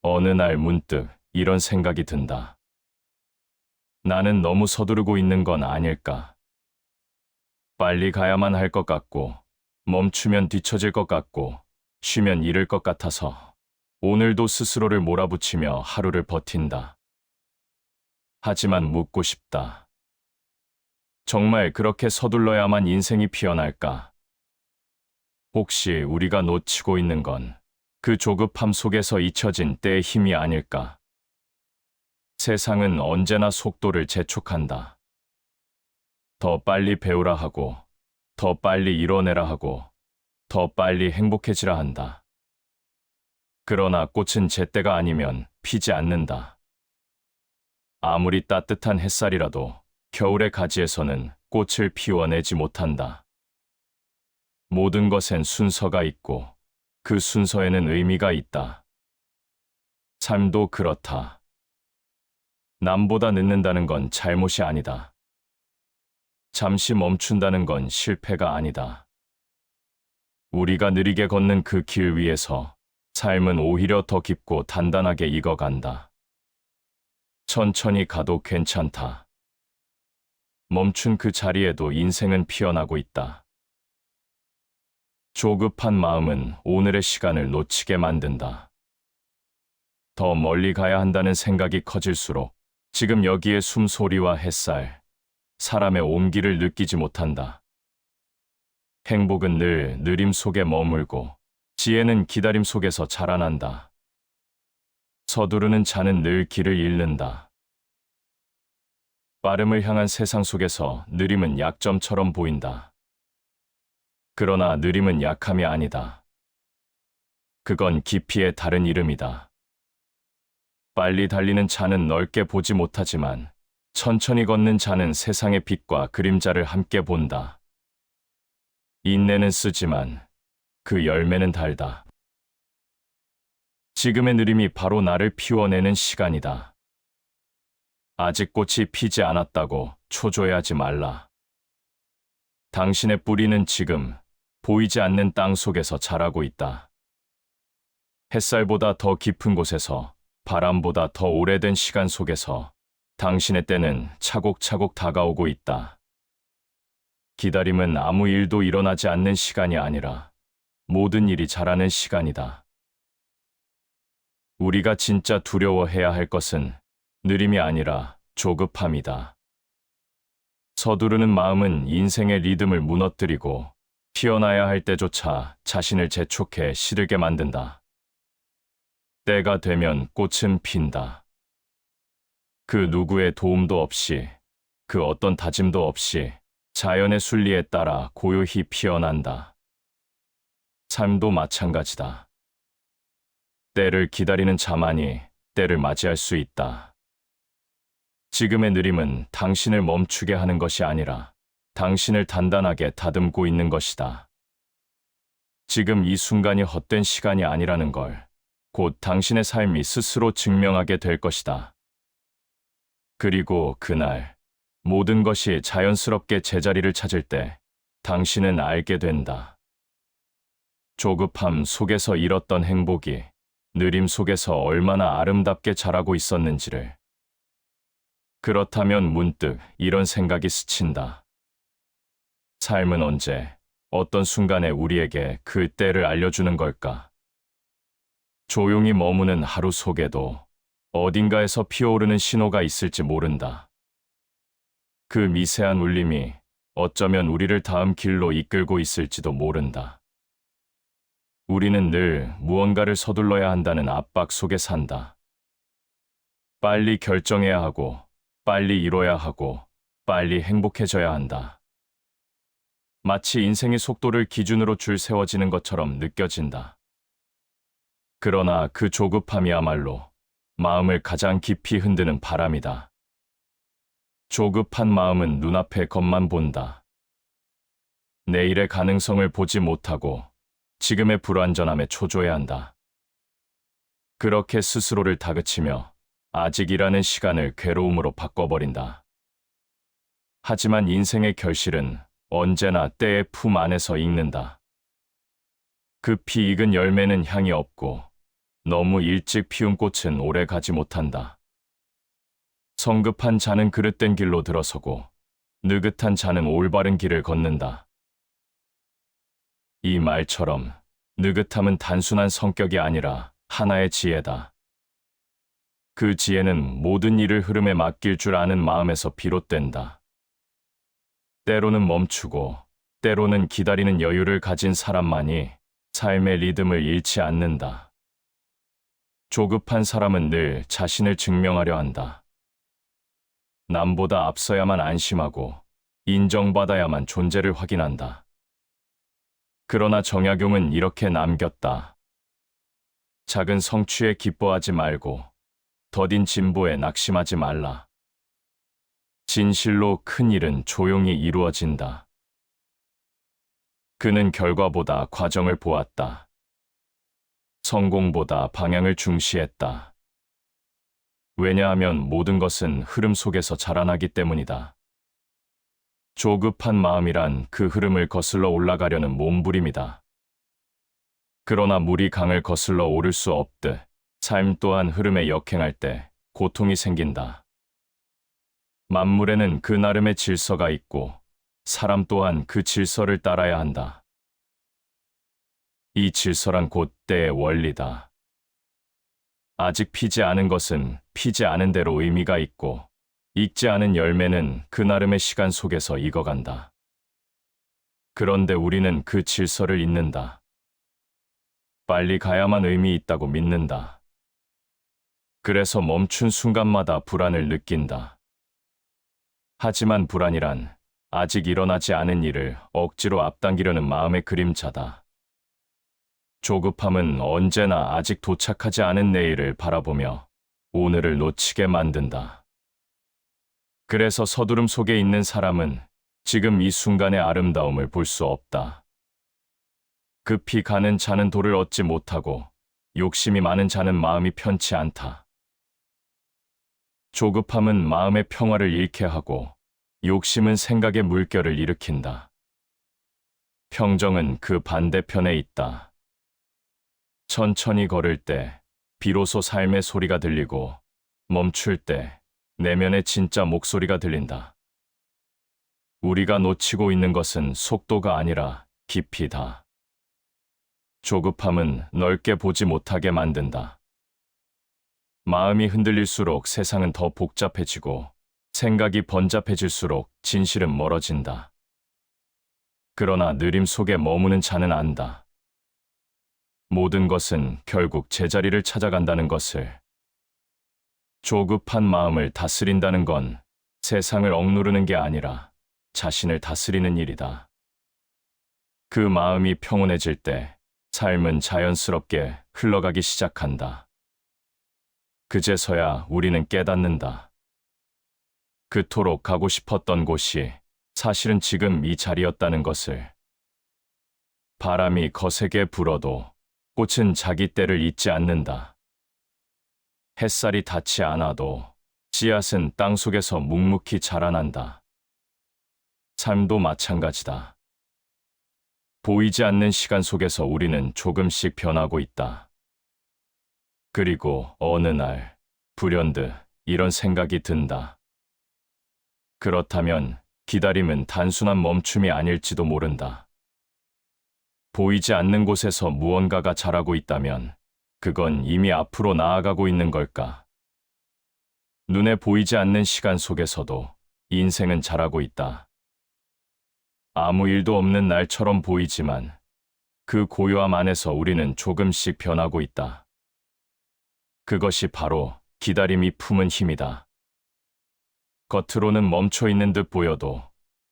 어느 날 문득 이런 생각이 든다. 나는 너무 서두르고 있는 건 아닐까? 빨리 가야만 할 것 같고, 멈추면 뒤처질 것 같고, 쉬면 잃을 것 같아서 오늘도 스스로를 몰아붙이며 하루를 버틴다. 하지만 묻고 싶다. 정말 그렇게 서둘러야만 인생이 피어날까? 혹시 우리가 놓치고 있는 건 그 조급함 속에서 잊혀진 때의 힘이 아닐까? 세상은 언제나 속도를 재촉한다. 더 빨리 배우라 하고, 더 빨리 이뤄내라 하고, 더 빨리 행복해지라 한다. 그러나 꽃은 제때가 아니면 피지 않는다. 아무리 따뜻한 햇살이라도 겨울의 가지에서는 꽃을 피워내지 못한다. 모든 것엔 순서가 있고 그 순서에는 의미가 있다. 삶도 그렇다. 남보다 늦는다는 건 잘못이 아니다. 잠시 멈춘다는 건 실패가 아니다. 우리가 느리게 걷는 그 길 위에서 삶은 오히려 더 깊고 단단하게 익어간다. 천천히 가도 괜찮다. 멈춘 그 자리에도 인생은 피어나고 있다. 조급한 마음은 오늘의 시간을 놓치게 만든다. 더 멀리 가야 한다는 생각이 커질수록 지금 여기에 숨소리와 햇살, 사람의 온기를 느끼지 못한다. 행복은 늘 느림 속에 머물고 지혜는 기다림 속에서 자라난다. 서두르는 자는 늘 길을 잃는다. 빠름을 향한 세상 속에서 느림은 약점처럼 보인다. 그러나 느림은 약함이 아니다. 그건 깊이의 다른 이름이다. 빨리 달리는 자는 넓게 보지 못하지만 천천히 걷는 자는 세상의 빛과 그림자를 함께 본다. 인내는 쓰지만 그 열매는 달다. 지금의 느림이 바로 나를 피워내는 시간이다. 아직 꽃이 피지 않았다고 초조해하지 말라. 당신의 뿌리는 지금 보이지 않는 땅 속에서 자라고 있다. 햇살보다 더 깊은 곳에서, 바람보다 더 오래된 시간 속에서 당신의 때는 차곡차곡 다가오고 있다. 기다림은 아무 일도 일어나지 않는 시간이 아니라 모든 일이 자라는 시간이다. 우리가 진짜 두려워해야 할 것은 느림이 아니라 조급함이다. 서두르는 마음은 인생의 리듬을 무너뜨리고 피어나야 할 때조차 자신을 재촉해 시들게 만든다. 때가 되면 꽃은 핀다. 그 누구의 도움도 없이, 그 어떤 다짐도 없이 자연의 순리에 따라 고요히 피어난다. 삶도 마찬가지다. 때를 기다리는 자만이 때를 맞이할 수 있다. 지금의 느림은 당신을 멈추게 하는 것이 아니라 당신을 단단하게 다듬고 있는 것이다. 지금 이 순간이 헛된 시간이 아니라는 걸 곧 당신의 삶이 스스로 증명하게 될 것이다. 그리고 그날 모든 것이 자연스럽게 제자리를 찾을 때 당신은 알게 된다. 조급함 속에서 잃었던 행복이 느림 속에서 얼마나 아름답게 자라고 있었는지를. 그렇다면 문득 이런 생각이 스친다. 삶은 언제, 어떤 순간에 우리에게 그 때를 알려주는 걸까? 조용히 머무는 하루 속에도 어딘가에서 피어오르는 신호가 있을지 모른다. 그 미세한 울림이 어쩌면 우리를 다음 길로 이끌고 있을지도 모른다. 우리는 늘 무언가를 서둘러야 한다는 압박 속에 산다. 빨리 결정해야 하고, 빨리 이뤄야 하고, 빨리 행복해져야 한다. 마치 인생의 속도를 기준으로 줄 세워지는 것처럼 느껴진다. 그러나 그 조급함이야말로 마음을 가장 깊이 흔드는 바람이다. 조급한 마음은 눈앞의 것만 본다. 내일의 가능성을 보지 못하고 지금의 불완전함에 초조해한다. 그렇게 스스로를 다그치며 아직이라는 시간을 괴로움으로 바꿔버린다. 하지만 인생의 결실은 언제나 때의 품 안에서 익는다. 급히 익은 열매는 향이 없고 너무 일찍 피운 꽃은 오래 가지 못한다. 성급한 자는 그릇된 길로 들어서고 느긋한 자는 올바른 길을 걷는다. 이 말처럼 느긋함은 단순한 성격이 아니라 하나의 지혜다. 그 지혜는 모든 일을 흐름에 맡길 줄 아는 마음에서 비롯된다. 때로는 멈추고 때로는 기다리는 여유를 가진 사람만이 삶의 리듬을 잃지 않는다. 조급한 사람은 늘 자신을 증명하려 한다. 남보다 앞서야만 안심하고 인정받아야만 존재를 확인한다. 그러나 정약용은 이렇게 남겼다. 작은 성취에 기뻐하지 말고 더딘 진보에 낙심하지 말라. 진실로 큰 일은 조용히 이루어진다. 그는 결과보다 과정을 보았다. 성공보다 방향을 중시했다. 왜냐하면 모든 것은 흐름 속에서 자라나기 때문이다. 조급한 마음이란 그 흐름을 거슬러 올라가려는 몸부림이다. 그러나 물이 강을 거슬러 오를 수 없듯 삶 또한 흐름에 역행할 때 고통이 생긴다. 만물에는 그 나름의 질서가 있고 사람 또한 그 질서를 따라야 한다. 이 질서란 곧 때의 원리다. 아직 피지 않은 것은 피지 않은 대로 의미가 있고 익지 않은 열매는 그 나름의 시간 속에서 익어간다. 그런데 우리는 그 질서를 잊는다. 빨리 가야만 의미 있다고 믿는다. 그래서 멈춘 순간마다 불안을 느낀다. 하지만 불안이란 아직 일어나지 않은 일을 억지로 앞당기려는 마음의 그림자다. 조급함은 언제나 아직 도착하지 않은 내일을 바라보며 오늘을 놓치게 만든다. 그래서 서두름 속에 있는 사람은 지금 이 순간의 아름다움을 볼 수 없다. 급히 가는 자는 도를 얻지 못하고 욕심이 많은 자는 마음이 편치 않다. 조급함은 마음의 평화를 잃게 하고 욕심은 생각의 물결을 일으킨다. 평정은 그 반대편에 있다. 천천히 걸을 때 비로소 삶의 소리가 들리고 멈출 때 내면의 진짜 목소리가 들린다. 우리가 놓치고 있는 것은 속도가 아니라 깊이다. 조급함은 넓게 보지 못하게 만든다. 마음이 흔들릴수록 세상은 더 복잡해지고 생각이 번잡해질수록 진실은 멀어진다. 그러나 느림 속에 머무는 자는 안다. 모든 것은 결국 제자리를 찾아간다는 것을. 조급한 마음을 다스린다는 건 세상을 억누르는 게 아니라 자신을 다스리는 일이다. 그 마음이 평온해질 때 삶은 자연스럽게 흘러가기 시작한다. 그제서야 우리는 깨닫는다. 그토록 가고 싶었던 곳이 사실은 지금 이 자리였다는 것을. 바람이 거세게 불어도 꽃은 자기 때를 잊지 않는다. 햇살이 닿지 않아도 씨앗은 땅속에서 묵묵히 자라난다. 삶도 마찬가지다. 보이지 않는 시간 속에서 우리는 조금씩 변하고 있다. 그리고 어느 날 불현듯 이런 생각이 든다. 그렇다면 기다림은 단순한 멈춤이 아닐지도 모른다. 보이지 않는 곳에서 무언가가 자라고 있다면 그건 이미 앞으로 나아가고 있는 걸까? 눈에 보이지 않는 시간 속에서도 인생은 자라고 있다. 아무 일도 없는 날처럼 보이지만 그 고요함 안에서 우리는 조금씩 변하고 있다. 그것이 바로 기다림이 품은 힘이다. 겉으로는 멈춰 있는 듯 보여도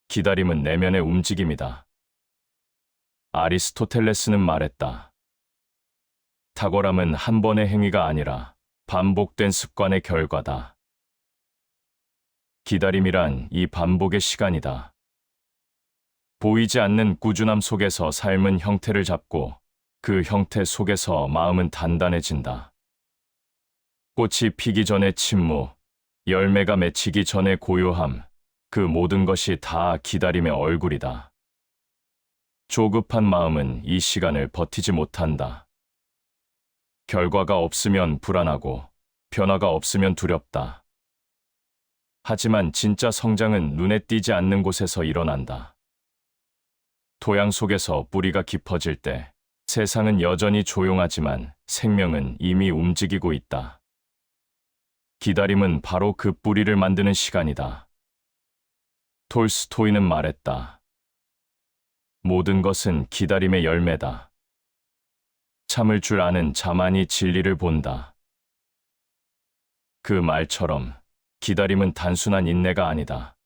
기다림은 내면의 움직임이다. 아리스토텔레스는 말했다. 탁월함은 한 번의 행위가 아니라 반복된 습관의 결과다. 기다림이란 이 반복의 시간이다. 보이지 않는 꾸준함 속에서 삶은 형태를 잡고 그 형태 속에서 마음은 단단해진다. 꽃이 피기 전의 침묵, 열매가 맺히기 전의 고요함, 그 모든 것이 다 기다림의 얼굴이다. 조급한 마음은 이 시간을 버티지 못한다. 결과가 없으면 불안하고 변화가 없으면 두렵다. 하지만 진짜 성장은 눈에 띄지 않는 곳에서 일어난다. 토양 속에서 뿌리가 깊어질 때 세상은 여전히 조용하지만 생명은 이미 움직이고 있다. 기다림은 바로 그 뿌리를 만드는 시간이다. 톨스토이는 말했다. 모든 것은 기다림의 열매다. 참을 줄 아는 자만이 진리를 본다. 그 말처럼 기다림은 단순한 인내가 아니다.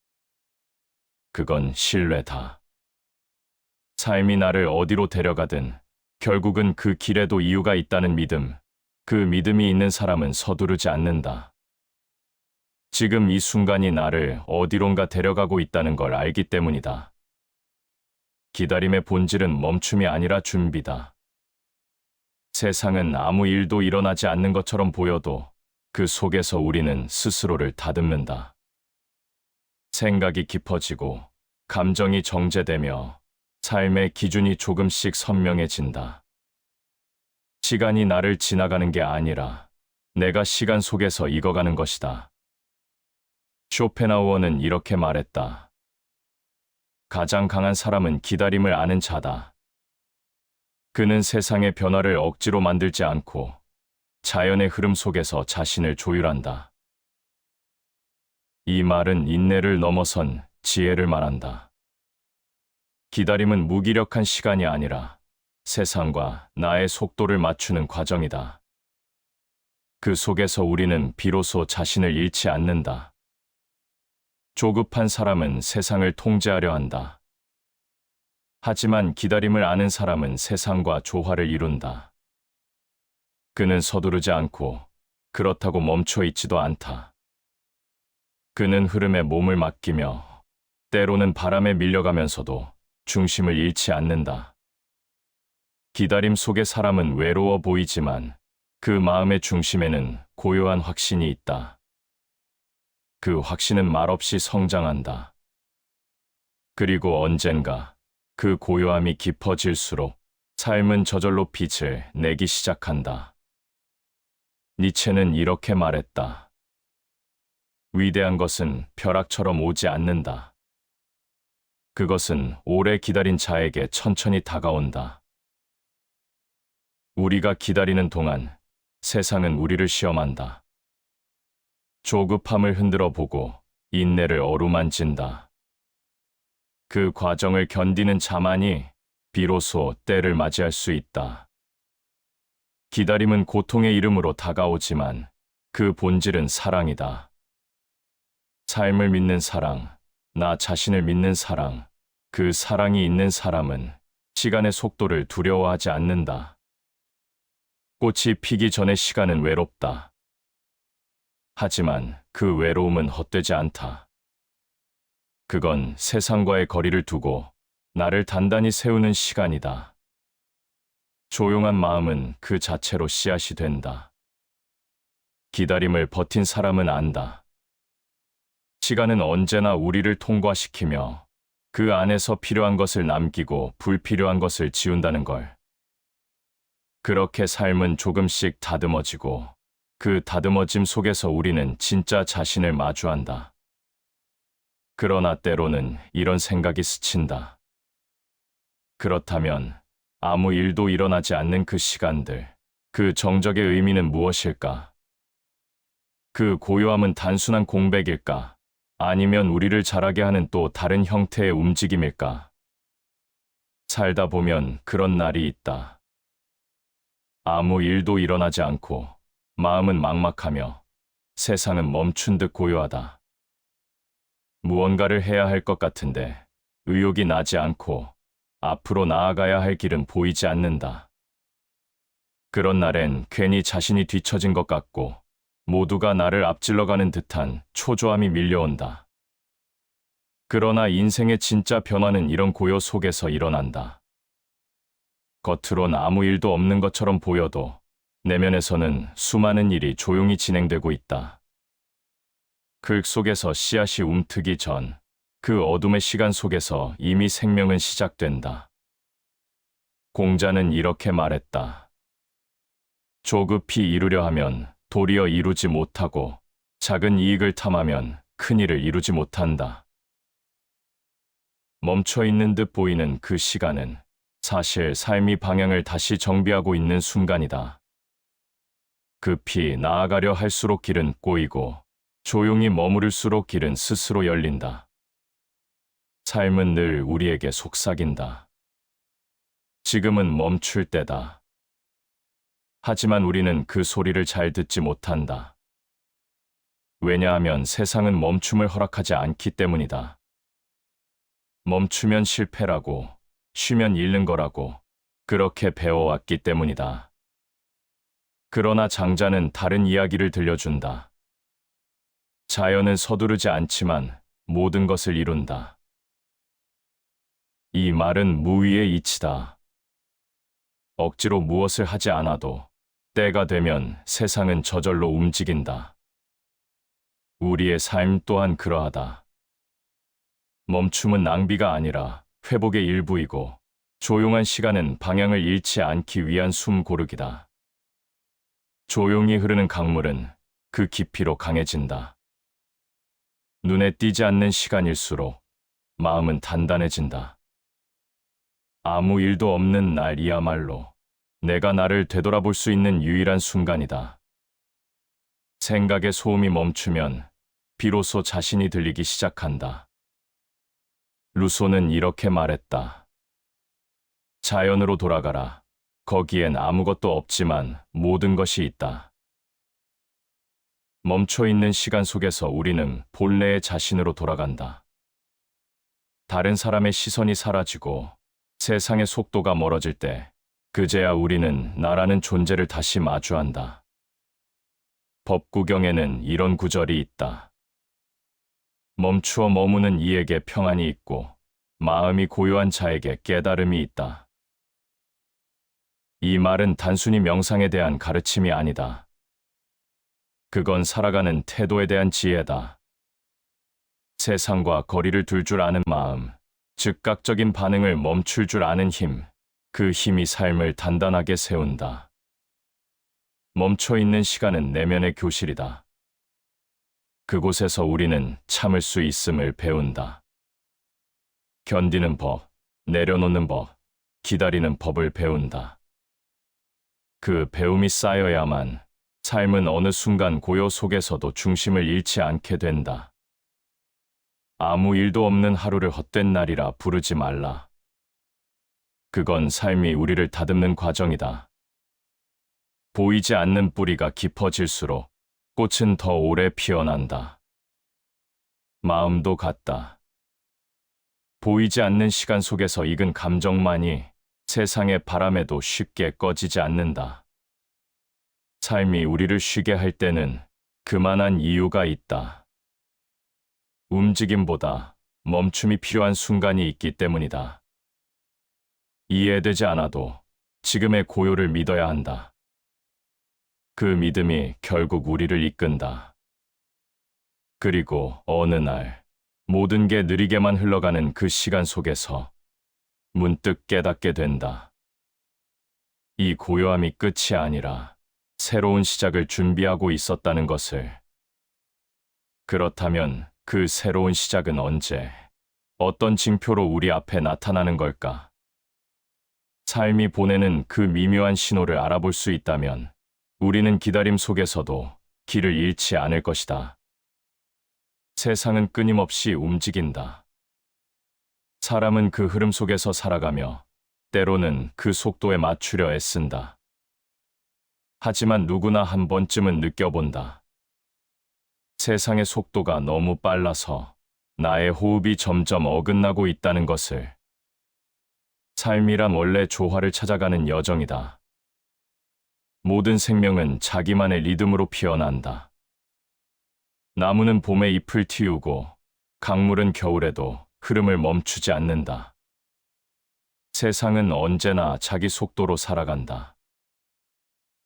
그건 신뢰다. 삶이 나를 어디로 데려가든 결국은 그 길에도 이유가 있다는 믿음, 그 믿음이 있는 사람은 서두르지 않는다. 지금 이 순간이 나를 어디론가 데려가고 있다는 걸 알기 때문이다. 기다림의 본질은 멈춤이 아니라 준비다. 세상은 아무 일도 일어나지 않는 것처럼 보여도 그 속에서 우리는 스스로를 다듬는다. 생각이 깊어지고 감정이 정제되며 삶의 기준이 조금씩 선명해진다. 시간이 나를 지나가는 게 아니라 내가 시간 속에서 익어가는 것이다. 쇼펜하우어는 이렇게 말했다. 가장 강한 사람은 기다림을 아는 자다. 그는 세상의 변화를 억지로 만들지 않고 자연의 흐름 속에서 자신을 조율한다. 이 말은 인내를 넘어선 지혜를 말한다. 기다림은 무기력한 시간이 아니라 세상과 나의 속도를 맞추는 과정이다. 그 속에서 우리는 비로소 자신을 잃지 않는다. 조급한 사람은 세상을 통제하려 한다. 하지만 기다림을 아는 사람은 세상과 조화를 이룬다. 그는 서두르지 않고 그렇다고 멈춰 있지도 않다. 그는 흐름에 몸을 맡기며 때로는 바람에 밀려가면서도 중심을 잃지 않는다. 기다림 속의 사람은 외로워 보이지만 그 마음의 중심에는 고요한 확신이 있다. 그 확신은 말없이 성장한다. 그리고 언젠가 그 고요함이 깊어질수록 삶은 저절로 빛을 내기 시작한다. 니체는 이렇게 말했다. 위대한 것은 벼락처럼 오지 않는다. 그것은 오래 기다린 자에게 천천히 다가온다. 우리가 기다리는 동안 세상은 우리를 시험한다. 조급함을 흔들어 보고 인내를 어루만진다. 그 과정을 견디는 자만이 비로소 때를 맞이할 수 있다. 기다림은 고통의 이름으로 다가오지만 그 본질은 사랑이다. 삶을 믿는 사랑, 나 자신을 믿는 사랑, 그 사랑이 있는 사람은 시간의 속도를 두려워하지 않는다. 꽃이 피기 전의 시간은 외롭다. 하지만 그 외로움은 헛되지 않다. 그건 세상과의 거리를 두고 나를 단단히 세우는 시간이다. 조용한 마음은 그 자체로 씨앗이 된다. 기다림을 버틴 사람은 안다. 시간은 언제나 우리를 통과시키며 그 안에서 필요한 것을 남기고 불필요한 것을 지운다는 걸. 그렇게 삶은 조금씩 다듬어지고 그 다듬어짐 속에서 우리는 진짜 자신을 마주한다. 그러나 때로는 이런 생각이 스친다. 그렇다면 아무 일도 일어나지 않는 그 시간들, 그 정적의 의미는 무엇일까? 그 고요함은 단순한 공백일까? 아니면 우리를 자라게 하는 또 다른 형태의 움직임일까? 살다 보면 그런 날이 있다. 아무 일도 일어나지 않고 마음은 막막하며 세상은 멈춘 듯 고요하다. 무언가를 해야 할 것 같은데 의욕이 나지 않고 앞으로 나아가야 할 길은 보이지 않는다. 그런 날엔 괜히 자신이 뒤처진 것 같고 모두가 나를 앞질러가는 듯한 초조함이 밀려온다. 그러나 인생의 진짜 변화는 이런 고요 속에서 일어난다. 겉으론 아무 일도 없는 것처럼 보여도 내면에서는 수많은 일이 조용히 진행되고 있다. 흙 속에서 씨앗이 움트기 전 그 어둠의 시간 속에서 이미 생명은 시작된다. 공자는 이렇게 말했다. 조급히 이루려 하면 도리어 이루지 못하고 작은 이익을 탐하면 큰 일을 이루지 못한다. 멈춰 있는 듯 보이는 그 시간은 사실 삶이 방향을 다시 정비하고 있는 순간이다. 급히 나아가려 할수록 길은 꼬이고 조용히 머무를수록 길은 스스로 열린다. 삶은 늘 우리에게 속삭인다. 지금은 멈출 때다. 하지만 우리는 그 소리를 잘 듣지 못한다. 왜냐하면 세상은 멈춤을 허락하지 않기 때문이다. 멈추면 실패라고, 쉬면 잃는 거라고 그렇게 배워왔기 때문이다. 그러나 장자는 다른 이야기를 들려준다. 자연은 서두르지 않지만 모든 것을 이룬다. 이 말은 무위의 이치다. 억지로 무엇을 하지 않아도 때가 되면 세상은 저절로 움직인다. 우리의 삶 또한 그러하다. 멈춤은 낭비가 아니라 회복의 일부이고 조용한 시간은 방향을 잃지 않기 위한 숨 고르기다. 조용히 흐르는 강물은 그 깊이로 강해진다. 눈에 띄지 않는 시간일수록 마음은 단단해진다. 아무 일도 없는 날이야말로 내가 나를 되돌아볼 수 있는 유일한 순간이다. 생각의 소음이 멈추면 비로소 자신이 들리기 시작한다. 루소는 이렇게 말했다. 자연으로 돌아가라. 거기엔 아무것도 없지만 모든 것이 있다. 멈춰 있는 시간 속에서 우리는 본래의 자신으로 돌아간다. 다른 사람의 시선이 사라지고 세상의 속도가 멀어질 때 그제야 우리는 나라는 존재를 다시 마주한다. 법구경에는 이런 구절이 있다. 멈추어 머무는 이에게 평안이 있고 마음이 고요한 자에게 깨달음이 있다. 이 말은 단순히 명상에 대한 가르침이 아니다. 그건 살아가는 태도에 대한 지혜다. 세상과 거리를 둘 줄 아는 마음, 즉각적인 반응을 멈출 줄 아는 힘, 그 힘이 삶을 단단하게 세운다. 멈춰 있는 시간은 내면의 교실이다. 그곳에서 우리는 참을 수 있음을 배운다. 견디는 법, 내려놓는 법, 기다리는 법을 배운다. 그 배움이 쌓여야만 삶은 어느 순간 고요 속에서도 중심을 잃지 않게 된다. 아무 일도 없는 하루를 헛된 날이라 부르지 말라. 그건 삶이 우리를 다듬는 과정이다. 보이지 않는 뿌리가 깊어질수록 꽃은 더 오래 피어난다. 마음도 같다. 보이지 않는 시간 속에서 익은 감정만이 세상의 바람에도 쉽게 꺼지지 않는다. 삶이 우리를 쉬게 할 때는 그만한 이유가 있다. 움직임보다 멈춤이 필요한 순간이 있기 때문이다. 이해되지 않아도 지금의 고요를 믿어야 한다. 그 믿음이 결국 우리를 이끈다. 그리고 어느 날 모든 게 느리게만 흘러가는 그 시간 속에서 문득 깨닫게 된다. 이 고요함이 끝이 아니라 새로운 시작을 준비하고 있었다는 것을. 그렇다면 그 새로운 시작은 언제, 어떤 징표로 우리 앞에 나타나는 걸까? 삶이 보내는 그 미묘한 신호를 알아볼 수 있다면 우리는 기다림 속에서도 길을 잃지 않을 것이다. 세상은 끊임없이 움직인다. 사람은 그 흐름 속에서 살아가며 때로는 그 속도에 맞추려 애쓴다. 하지만 누구나 한 번쯤은 느껴본다. 세상의 속도가 너무 빨라서 나의 호흡이 점점 어긋나고 있다는 것을. 삶이란 원래 조화를 찾아가는 여정이다. 모든 생명은 자기만의 리듬으로 피어난다. 나무는 봄에 잎을 틔우고 강물은 겨울에도 흐름을 멈추지 않는다. 세상은 언제나 자기 속도로 살아간다.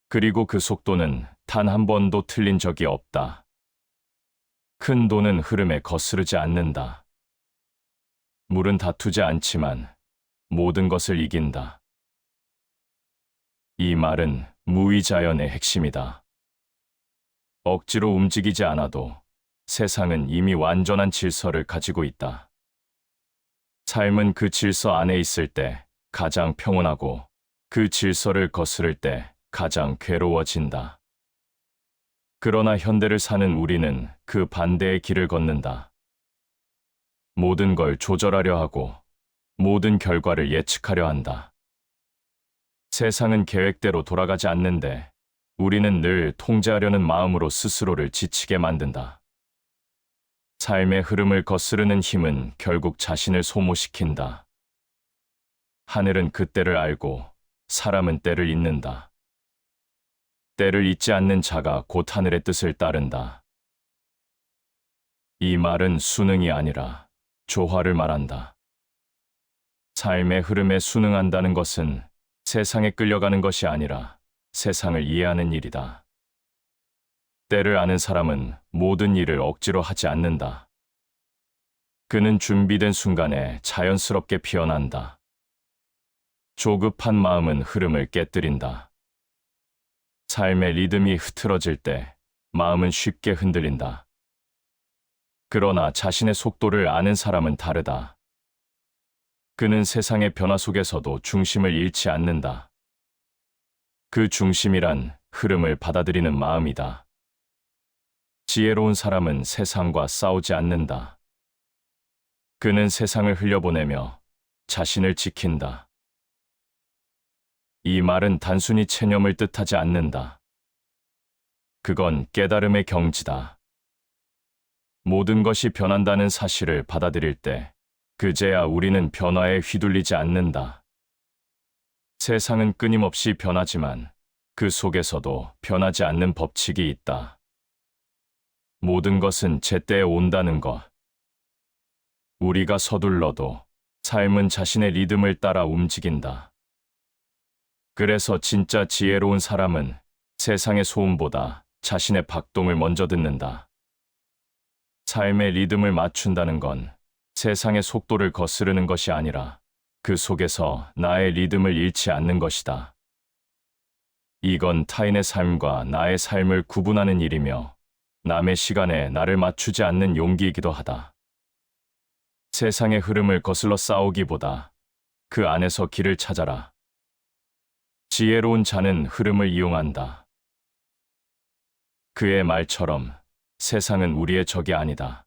그리고 그 속도는 단 한 번도 틀린 적이 없다. 큰 돈은 흐름에 거스르지 않는다. 물은 다투지 않지만 모든 것을 이긴다. 이 말은 무의자연의 핵심이다. 억지로 움직이지 않아도 세상은 이미 완전한 질서를 가지고 있다. 삶은 그 질서 안에 있을 때 가장 평온하고 그 질서를 거스를 때 가장 괴로워진다. 그러나 현대를 사는 우리는 그 반대의 길을 걷는다. 모든 걸 조절하려 하고 모든 결과를 예측하려 한다. 세상은 계획대로 돌아가지 않는데 우리는 늘 통제하려는 마음으로 스스로를 지치게 만든다. 삶의 흐름을 거스르는 힘은 결국 자신을 소모시킨다. 하늘은 그 때를 알고 사람은 때를 잇는다. 때를 잇지 않는 자가 곧 하늘의 뜻을 따른다. 이 말은 수능이 아니라 조화를 말한다. 삶의 흐름에 순응한다는 것은 세상에 끌려가는 것이 아니라 세상을 이해하는 일이다. 때를 아는 사람은 모든 일을 억지로 하지 않는다. 그는 준비된 순간에 자연스럽게 피어난다. 조급한 마음은 흐름을 깨뜨린다. 삶의 리듬이 흐트러질 때 마음은 쉽게 흔들린다. 그러나 자신의 속도를 아는 사람은 다르다. 그는 세상의 변화 속에서도 중심을 잃지 않는다. 그 중심이란 흐름을 받아들이는 마음이다. 지혜로운 사람은 세상과 싸우지 않는다. 그는 세상을 흘려보내며 자신을 지킨다. 이 말은 단순히 체념을 뜻하지 않는다. 그건 깨달음의 경지다. 모든 것이 변한다는 사실을 받아들일 때 그제야 우리는 변화에 휘둘리지 않는다. 세상은 끊임없이 변하지만 그 속에서도 변하지 않는 법칙이 있다. 모든 것은 제때에 온다는 것. 우리가 서둘러도 삶은 자신의 리듬을 따라 움직인다. 그래서 진짜 지혜로운 사람은 세상의 소음보다 자신의 박동을 먼저 듣는다. 삶의 리듬을 맞춘다는 건 세상의 속도를 거스르는 것이 아니라 그 속에서 나의 리듬을 잃지 않는 것이다. 이건 타인의 삶과 나의 삶을 구분하는 일이며 남의 시간에 나를 맞추지 않는 용기이기도 하다. 세상의 흐름을 거슬러 싸우기보다 그 안에서 길을 찾아라. 지혜로운 자는 흐름을 이용한다. 그의 말처럼 세상은 우리의 적이 아니다.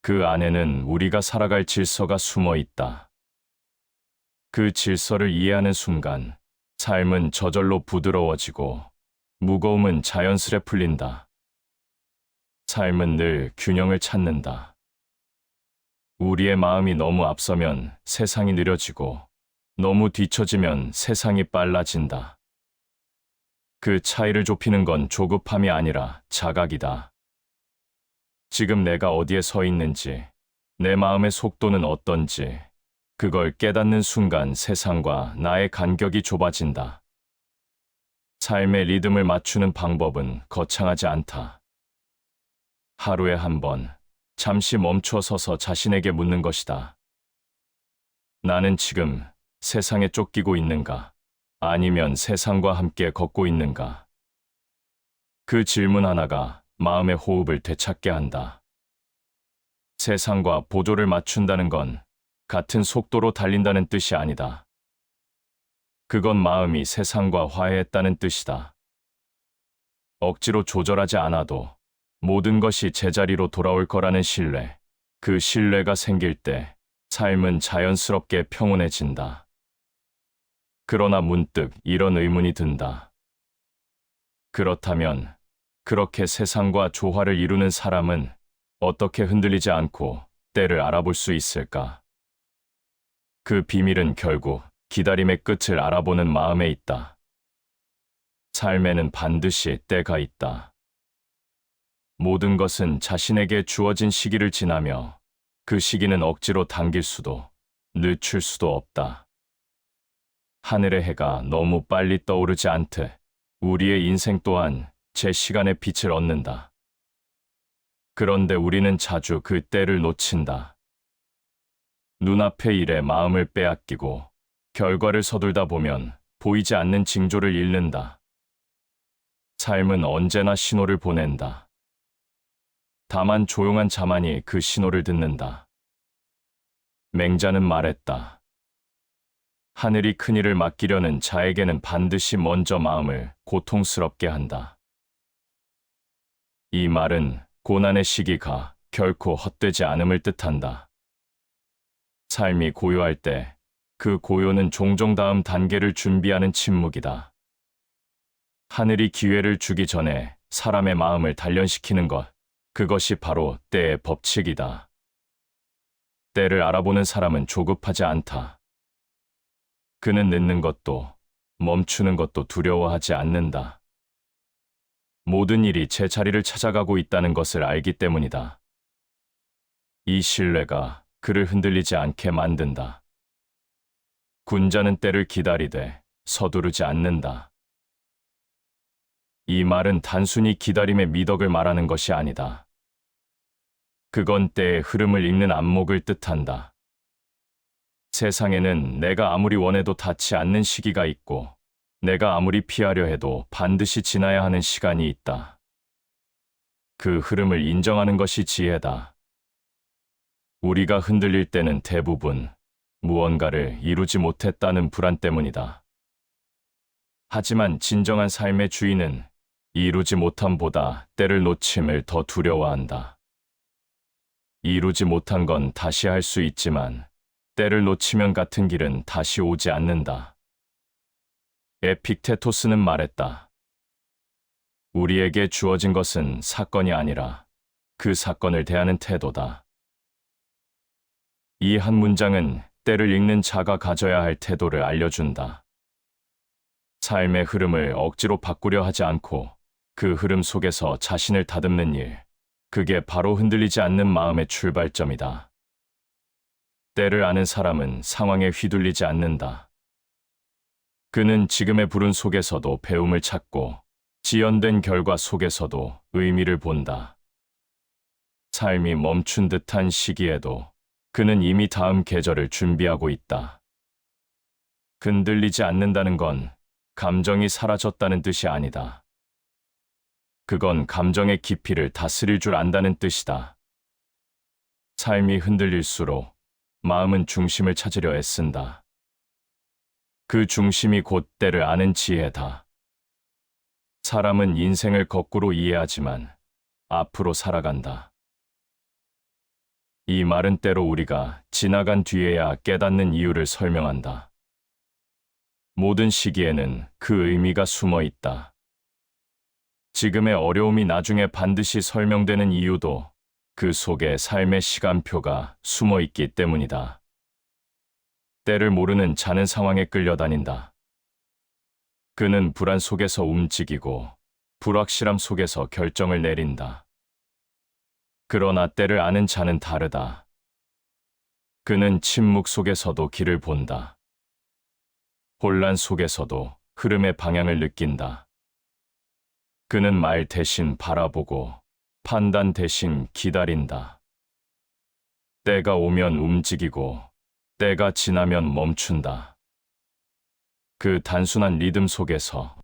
그 안에는 우리가 살아갈 질서가 숨어 있다. 그 질서를 이해하는 순간 삶은 저절로 부드러워지고 무거움은 자연스레 풀린다. 삶은 늘 균형을 찾는다. 우리의 마음이 너무 앞서면 세상이 느려지고 너무 뒤처지면 세상이 빨라진다. 그 차이를 좁히는 건 조급함이 아니라 자각이다. 지금 내가 어디에 서 있는지, 내 마음의 속도는 어떤지, 그걸 깨닫는 순간 세상과 나의 간격이 좁아진다. 삶의 리듬을 맞추는 방법은 거창하지 않다. 하루에 한 번, 잠시 멈춰 서서 자신에게 묻는 것이다. 나는 지금 세상에 쫓기고 있는가? 아니면 세상과 함께 걷고 있는가? 그 질문 하나가 마음의 호흡을 되찾게 한다. 세상과 보조를 맞춘다는 건 같은 속도로 달린다는 뜻이 아니다. 그건 마음이 세상과 화해했다는 뜻이다. 억지로 조절하지 않아도 모든 것이 제자리로 돌아올 거라는 신뢰, 그 신뢰가 생길 때 삶은 자연스럽게 평온해진다. 그러나 문득 이런 의문이 든다. 그렇다면 그렇게 세상과 조화를 이루는 사람은 어떻게 흔들리지 않고 때를 알아볼 수 있을까? 그 비밀은 결국 기다림의 끝을 알아보는 마음에 있다. 삶에는 반드시 때가 있다. 모든 것은 자신에게 주어진 시기를 지나며 그 시기는 억지로 당길 수도 늦출 수도 없다. 하늘의 해가 너무 빨리 떠오르지 않듯 우리의 인생 또한 제 시간의 빛을 얻는다. 그런데 우리는 자주 그 때를 놓친다. 눈앞의 일에 마음을 빼앗기고 결과를 서둘다 보면 보이지 않는 징조를 잃는다. 삶은 언제나 신호를 보낸다. 다만 조용한 자만이 그 신호를 듣는다. 맹자는 말했다. 하늘이 큰일을 맡기려는 자에게는 반드시 먼저 마음을 고통스럽게 한다. 이 말은 고난의 시기가 결코 헛되지 않음을 뜻한다. 삶이 고요할 때 그 고요는 종종 다음 단계를 준비하는 침묵이다. 하늘이 기회를 주기 전에 사람의 마음을 단련시키는 것, 그것이 바로 때의 법칙이다. 때를 알아보는 사람은 조급하지 않다. 그는 늦는 것도 멈추는 것도 두려워하지 않는다. 모든 일이 제 자리를 찾아가고 있다는 것을 알기 때문이다. 이 신뢰가 그를 흔들리지 않게 만든다. 군자는 때를 기다리되 서두르지 않는다. 이 말은 단순히 기다림의 미덕을 말하는 것이 아니다. 그건 때의 흐름을 읽는 안목을 뜻한다. 세상에는 내가 아무리 원해도 닿지 않는 시기가 있고, 내가 아무리 피하려 해도 반드시 지나야 하는 시간이 있다. 그 흐름을 인정하는 것이 지혜다. 우리가 흔들릴 때는 대부분 무언가를 이루지 못했다는 불안 때문이다. 하지만 진정한 삶의 주인은 이루지 못함보다 때를 놓침을 더 두려워한다. 이루지 못한 건 다시 할 수 있지만 때를 놓치면 같은 길은 다시 오지 않는다. 에픽테토스는 말했다. 우리에게 주어진 것은 사건이 아니라 그 사건을 대하는 태도다. 이 한 문장은 때를 읽는 자가 가져야 할 태도를 알려준다. 삶의 흐름을 억지로 바꾸려 하지 않고 그 흐름 속에서 자신을 다듬는 일, 그게 바로 흔들리지 않는 마음의 출발점이다. 때를 아는 사람은 상황에 휘둘리지 않는다. 그는 지금의 불운 속에서도 배움을 찾고 지연된 결과 속에서도 의미를 본다. 삶이 멈춘 듯한 시기에도 그는 이미 다음 계절을 준비하고 있다. 흔들리지 않는다는 건 감정이 사라졌다는 뜻이 아니다. 그건 감정의 깊이를 다스릴 줄 안다는 뜻이다. 삶이 흔들릴수록 마음은 중심을 찾으려 애쓴다. 그 중심이 곧 때를 아는 지혜다. 사람은 인생을 거꾸로 이해하지만 앞으로 살아간다. 이 말은 때로 우리가 지나간 뒤에야 깨닫는 이유를 설명한다. 모든 시기에는 그 의미가 숨어 있다. 지금의 어려움이 나중에 반드시 설명되는 이유도 그 속에 삶의 시간표가 숨어 있기 때문이다. 때를 모르는 자는 상황에 끌려다닌다. 그는 불안 속에서 움직이고 불확실함 속에서 결정을 내린다. 그러나 때를 아는 자는 다르다. 그는 침묵 속에서도 길을 본다. 혼란 속에서도 흐름의 방향을 느낀다. 그는 말 대신 바라보고 판단 대신 기다린다. 때가 오면 움직이고 때가 지나면 멈춘다. 그 단순한 리듬 속에서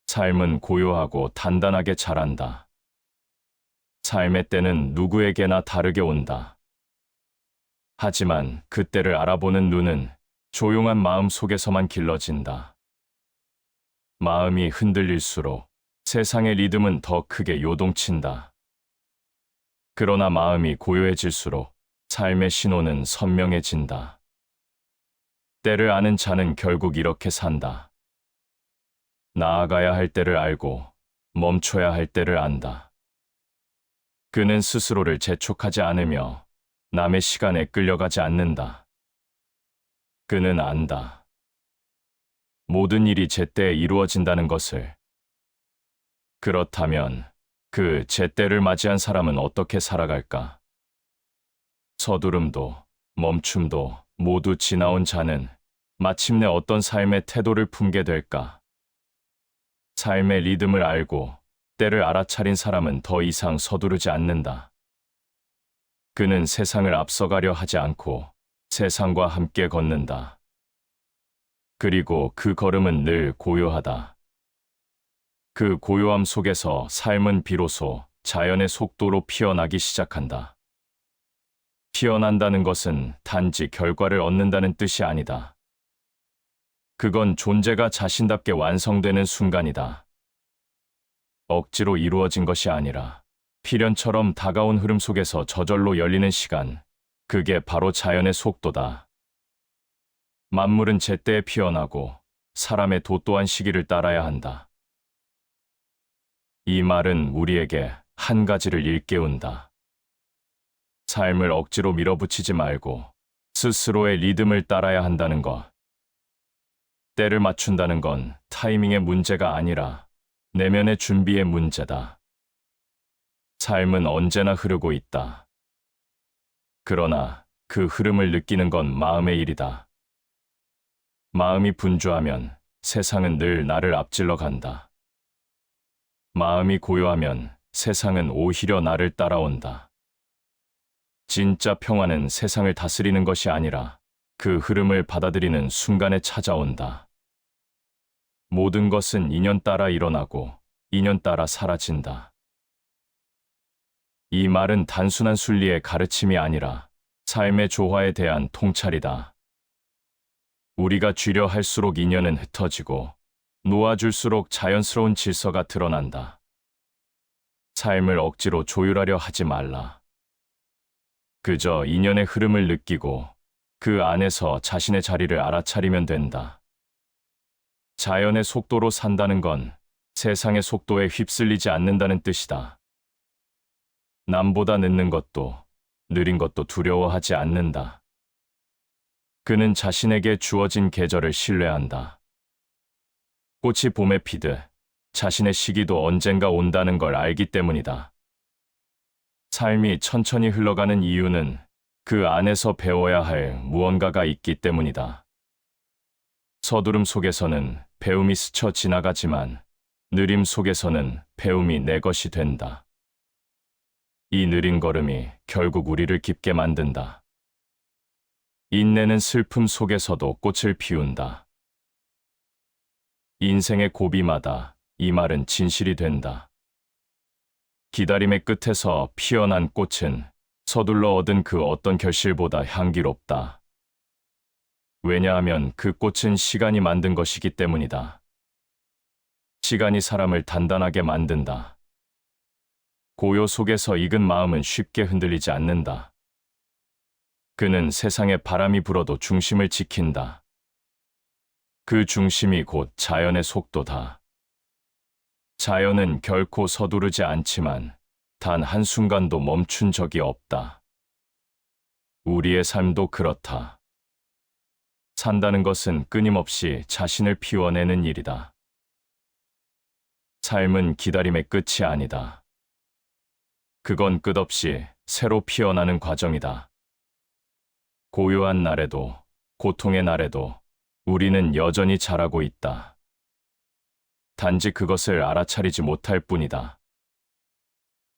삶은 고요하고 단단하게 자란다. 삶의 때는 누구에게나 다르게 온다. 하지만 그 때를 알아보는 눈은 조용한 마음 속에서만 길러진다. 마음이 흔들릴수록 세상의 리듬은 더 크게 요동친다. 그러나 마음이 고요해질수록 삶의 신호는 선명해진다. 때를 아는 자는 결국 이렇게 산다. 나아가야 할 때를 알고 멈춰야 할 때를 안다. 그는 스스로를 재촉하지 않으며 남의 시간에 끌려가지 않는다. 그는 안다. 모든 일이 제때에 이루어진다는 것을. 그렇다면 그 제때를 맞이한 사람은 어떻게 살아갈까? 서두름도 멈춤도 모두 지나온 자는 마침내 어떤 삶의 태도를 품게 될까? 삶의 리듬을 알고 때를 알아차린 사람은 더 이상 서두르지 않는다. 그는 세상을 앞서가려 하지 않고 세상과 함께 걷는다. 그리고 그 걸음은 늘 고요하다. 그 고요함 속에서 삶은 비로소 자연의 속도로 피어나기 시작한다. 피어난다는 것은 단지 결과를 얻는다는 뜻이 아니다. 그건 존재가 자신답게 완성되는 순간이다. 억지로 이루어진 것이 아니라 필연처럼 다가온 흐름 속에서 저절로 열리는 시간, 그게 바로 자연의 속도다. 만물은 제때에 피어나고 사람의 도또한 시기를 따라야 한다. 이 말은 우리에게 한 가지를 일깨운다. 삶을 억지로 밀어붙이지 말고 스스로의 리듬을 따라야 한다는 것. 때를 맞춘다는 건 타이밍의 문제가 아니라 내면의 준비의 문제다. 삶은 언제나 흐르고 있다. 그러나 그 흐름을 느끼는 건 마음의 일이다. 마음이 분주하면 세상은 늘 나를 앞질러 간다. 마음이 고요하면 세상은 오히려 나를 따라온다. 진짜 평화는 세상을 다스리는 것이 아니라 그 흐름을 받아들이는 순간에 찾아온다. 모든 것은 인연 따라 일어나고 인연 따라 사라진다. 이 말은 단순한 순리의 가르침이 아니라 삶의 조화에 대한 통찰이다. 우리가 쥐려 할수록 인연은 흩어지고 놓아줄수록 자연스러운 질서가 드러난다. 삶을 억지로 조율하려 하지 말라. 그저 인연의 흐름을 느끼고 그 안에서 자신의 자리를 알아차리면 된다. 자연의 속도로 산다는 건 세상의 속도에 휩쓸리지 않는다는 뜻이다. 남보다 늦는 것도 느린 것도 두려워하지 않는다. 그는 자신에게 주어진 계절을 신뢰한다. 꽃이 봄에 피듯 자신의 시기도 언젠가 온다는 걸 알기 때문이다. 삶이 천천히 흘러가는 이유는 그 안에서 배워야 할 무언가가 있기 때문이다. 서두름 속에서는 배움이 스쳐 지나가지만 느림 속에서는 배움이 내 것이 된다. 이 느린 걸음이 결국 우리를 깊게 만든다. 인내는 슬픔 속에서도 꽃을 피운다. 인생의 고비마다 이 말은 진실이 된다. 기다림의 끝에서 피어난 꽃은 서둘러 얻은 그 어떤 결실보다 향기롭다. 왜냐하면 그 꽃은 시간이 만든 것이기 때문이다. 시간이 사람을 단단하게 만든다. 고요 속에서 익은 마음은 쉽게 흔들리지 않는다. 그는 세상에 바람이 불어도 중심을 지킨다. 그 중심이 곧 자연의 속도다. 자연은 결코 서두르지 않지만 단 한순간도 멈춘 적이 없다. 우리의 삶도 그렇다. 산다는 것은 끊임없이 자신을 피워내는 일이다. 삶은 기다림의 끝이 아니다. 그건 끝없이 새로 피어나는 과정이다. 고요한 날에도, 고통의 날에도 우리는 여전히 자라고 있다. 단지 그것을 알아차리지 못할 뿐이다.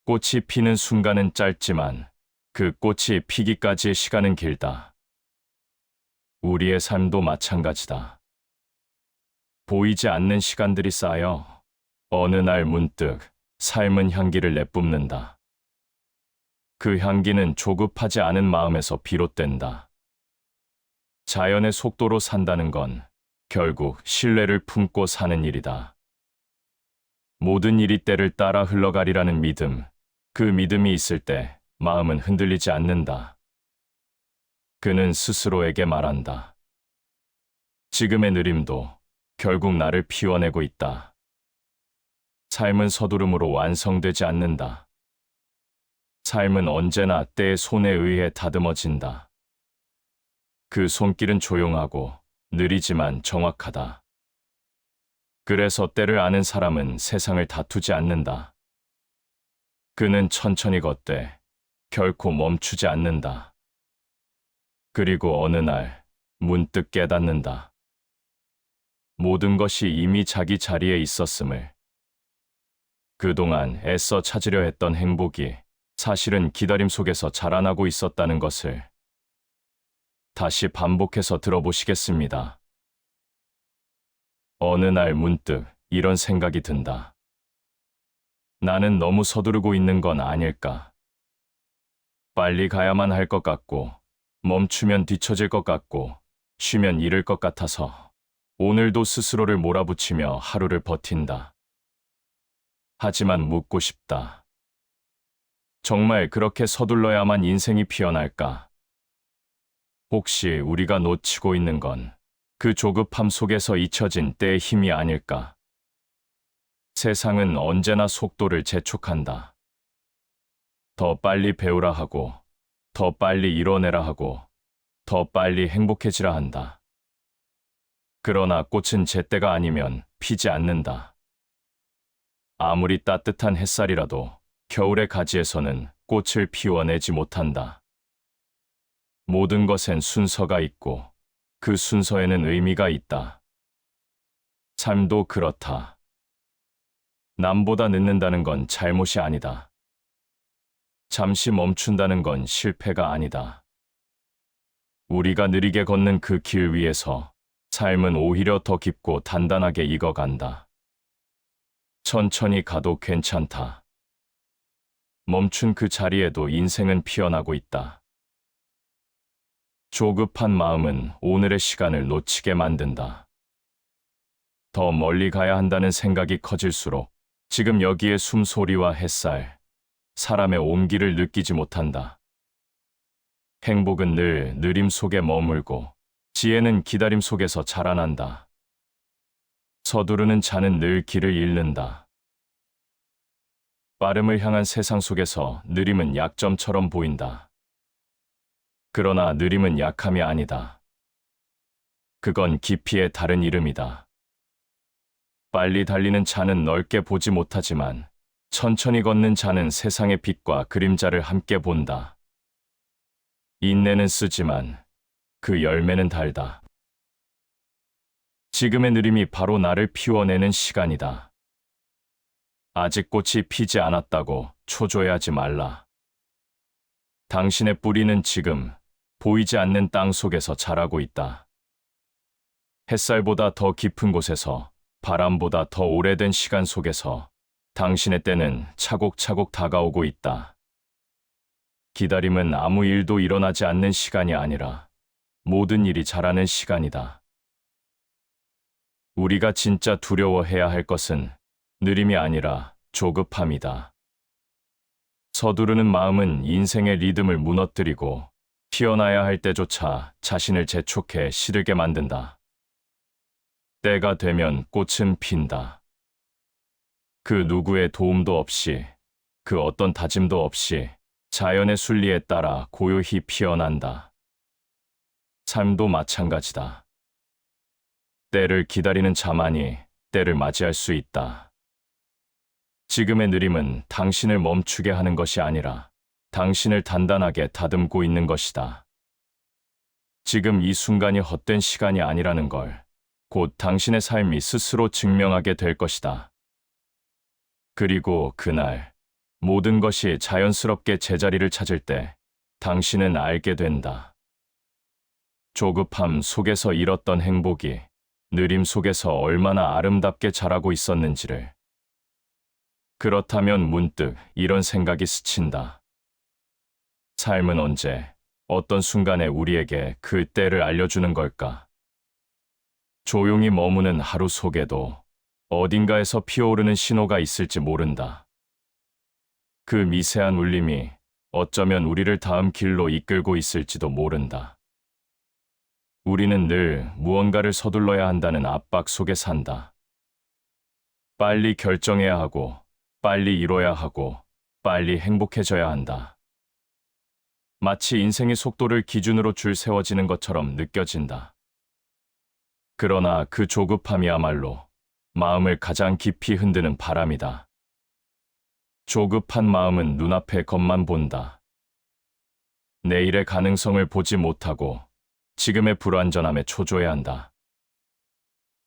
꽃이 피는 순간은 짧지만 그 꽃이 피기까지의 시간은 길다. 우리의 삶도 마찬가지다. 보이지 않는 시간들이 쌓여 어느 날 문득 삶은 향기를 내뿜는다. 그 향기는 조급하지 않은 마음에서 비롯된다. 자연의 속도로 산다는 건 결국 신뢰를 품고 사는 일이다. 모든 일이 때를 따라 흘러가리라는 믿음, 그 믿음이 있을 때 마음은 흔들리지 않는다. 그는 스스로에게 말한다. 지금의 느림도 결국 나를 피워내고 있다. 삶은 서두름으로 완성되지 않는다. 삶은 언제나 때의 손에 의해 다듬어진다. 그 손길은 조용하고 느리지만 정확하다. 그래서 때를 아는 사람은 세상을 다투지 않는다. 그는 천천히 걷되 결코 멈추지 않는다. 그리고 어느 날 문득 깨닫는다. 모든 것이 이미 자기 자리에 있었음을. 그동안 애써 찾으려 했던 행복이 사실은 기다림 속에서 자라나고 있었다는 것을. 다시 반복해서 들어보시겠습니다. 어느 날 문득 이런 생각이 든다. 나는 너무 서두르고 있는 건 아닐까? 빨리 가야만 할 것 같고, 멈추면 뒤처질 것 같고, 쉬면 잃을 것 같아서 오늘도 스스로를 몰아붙이며 하루를 버틴다. 하지만 묻고 싶다. 정말 그렇게 서둘러야만 인생이 피어날까? 혹시 우리가 놓치고 있는 건 그 조급함 속에서 잊혀진 때의 힘이 아닐까? 세상은 언제나 속도를 재촉한다. 더 빨리 배우라 하고, 더 빨리 이뤄내라 하고, 더 빨리 행복해지라 한다. 그러나 꽃은 제때가 아니면 피지 않는다. 아무리 따뜻한 햇살이라도 겨울의 가지에서는 꽃을 피워내지 못한다. 모든 것엔 순서가 있고 그 순서에는 의미가 있다. 삶도 그렇다. 남보다 늦는다는 건 잘못이 아니다. 잠시 멈춘다는 건 실패가 아니다. 우리가 느리게 걷는 그 길 위에서 삶은 오히려 더 깊고 단단하게 익어간다. 천천히 가도 괜찮다. 멈춘 그 자리에도 인생은 피어나고 있다. 조급한 마음은 오늘의 시간을 놓치게 만든다. 더 멀리 가야 한다는 생각이 커질수록 지금 여기에 숨소리와 햇살, 사람의 온기를 느끼지 못한다. 행복은 늘 느림 속에 머물고 지혜는 기다림 속에서 자라난다. 서두르는 자는 늘 길을 잃는다. 빠름을 향한 세상 속에서 느림은 약점처럼 보인다. 그러나 느림은 약함이 아니다. 그건 깊이의 다른 이름이다. 빨리 달리는 자는 넓게 보지 못하지만 천천히 걷는 자는 세상의 빛과 그림자를 함께 본다. 인내는 쓰지만 그 열매는 달다. 지금의 느림이 바로 나를 피워내는 시간이다. 아직 꽃이 피지 않았다고 초조해하지 말라. 당신의 뿌리는 지금 보이지 않는 땅 속에서 자라고 있다. 햇살보다 더 깊은 곳에서, 바람보다 더 오래된 시간 속에서 당신의 때는 차곡차곡 다가오고 있다. 기다림은 아무 일도 일어나지 않는 시간이 아니라 모든 일이 자라는 시간이다. 우리가 진짜 두려워해야 할 것은 느림이 아니라 조급함이다. 서두르는 마음은 인생의 리듬을 무너뜨리고 피어나야 할 때조차 자신을 재촉해 시들게 만든다. 때가 되면 꽃은 핀다. 그 누구의 도움도 없이, 그 어떤 다짐도 없이 자연의 순리에 따라 고요히 피어난다. 삶도 마찬가지다. 때를 기다리는 자만이 때를 맞이할 수 있다. 지금의 느림은 당신을 멈추게 하는 것이 아니라 당신을 단단하게 다듬고 있는 것이다. 지금 이 순간이 헛된 시간이 아니라는 걸 곧 당신의 삶이 스스로 증명하게 될 것이다. 그리고 그날 모든 것이 자연스럽게 제자리를 찾을 때 당신은 알게 된다. 조급함 속에서 잃었던 행복이 느림 속에서 얼마나 아름답게 자라고 있었는지를. 그렇다면 문득 이런 생각이 스친다. 삶은 언제, 어떤 순간에 우리에게 그 때를 알려주는 걸까? 조용히 머무는 하루 속에도 어딘가에서 피어오르는 신호가 있을지 모른다. 그 미세한 울림이 어쩌면 우리를 다음 길로 이끌고 있을지도 모른다. 우리는 늘 무언가를 서둘러야 한다는 압박 속에 산다. 빨리 결정해야 하고, 빨리 이뤄야 하고, 빨리 행복해져야 한다. 마치 인생의 속도를 기준으로 줄 세워지는 것처럼 느껴진다. 그러나 그 조급함이야말로 마음을 가장 깊이 흔드는 바람이다. 조급한 마음은 눈앞의 것만 본다. 내일의 가능성을 보지 못하고 지금의 불완전함에 초조해한다.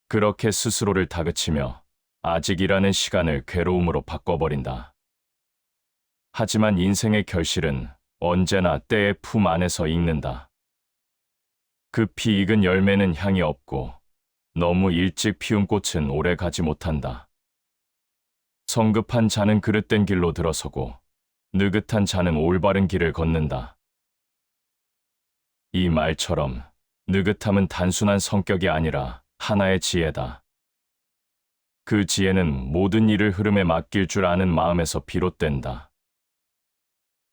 그렇게 스스로를 다그치며 아직이라는 시간을 괴로움으로 바꿔버린다. 하지만 인생의 결실은 언제나 때의 품 안에서 익는다. 급히 익은 열매는 향이 없고 너무 일찍 피운 꽃은 오래 가지 못한다. 성급한 자는 그릇된 길로 들어서고 느긋한 자는 올바른 길을 걷는다. 이 말처럼 느긋함은 단순한 성격이 아니라 하나의 지혜다. 그 지혜는 모든 일을 흐름에 맡길 줄 아는 마음에서 비롯된다.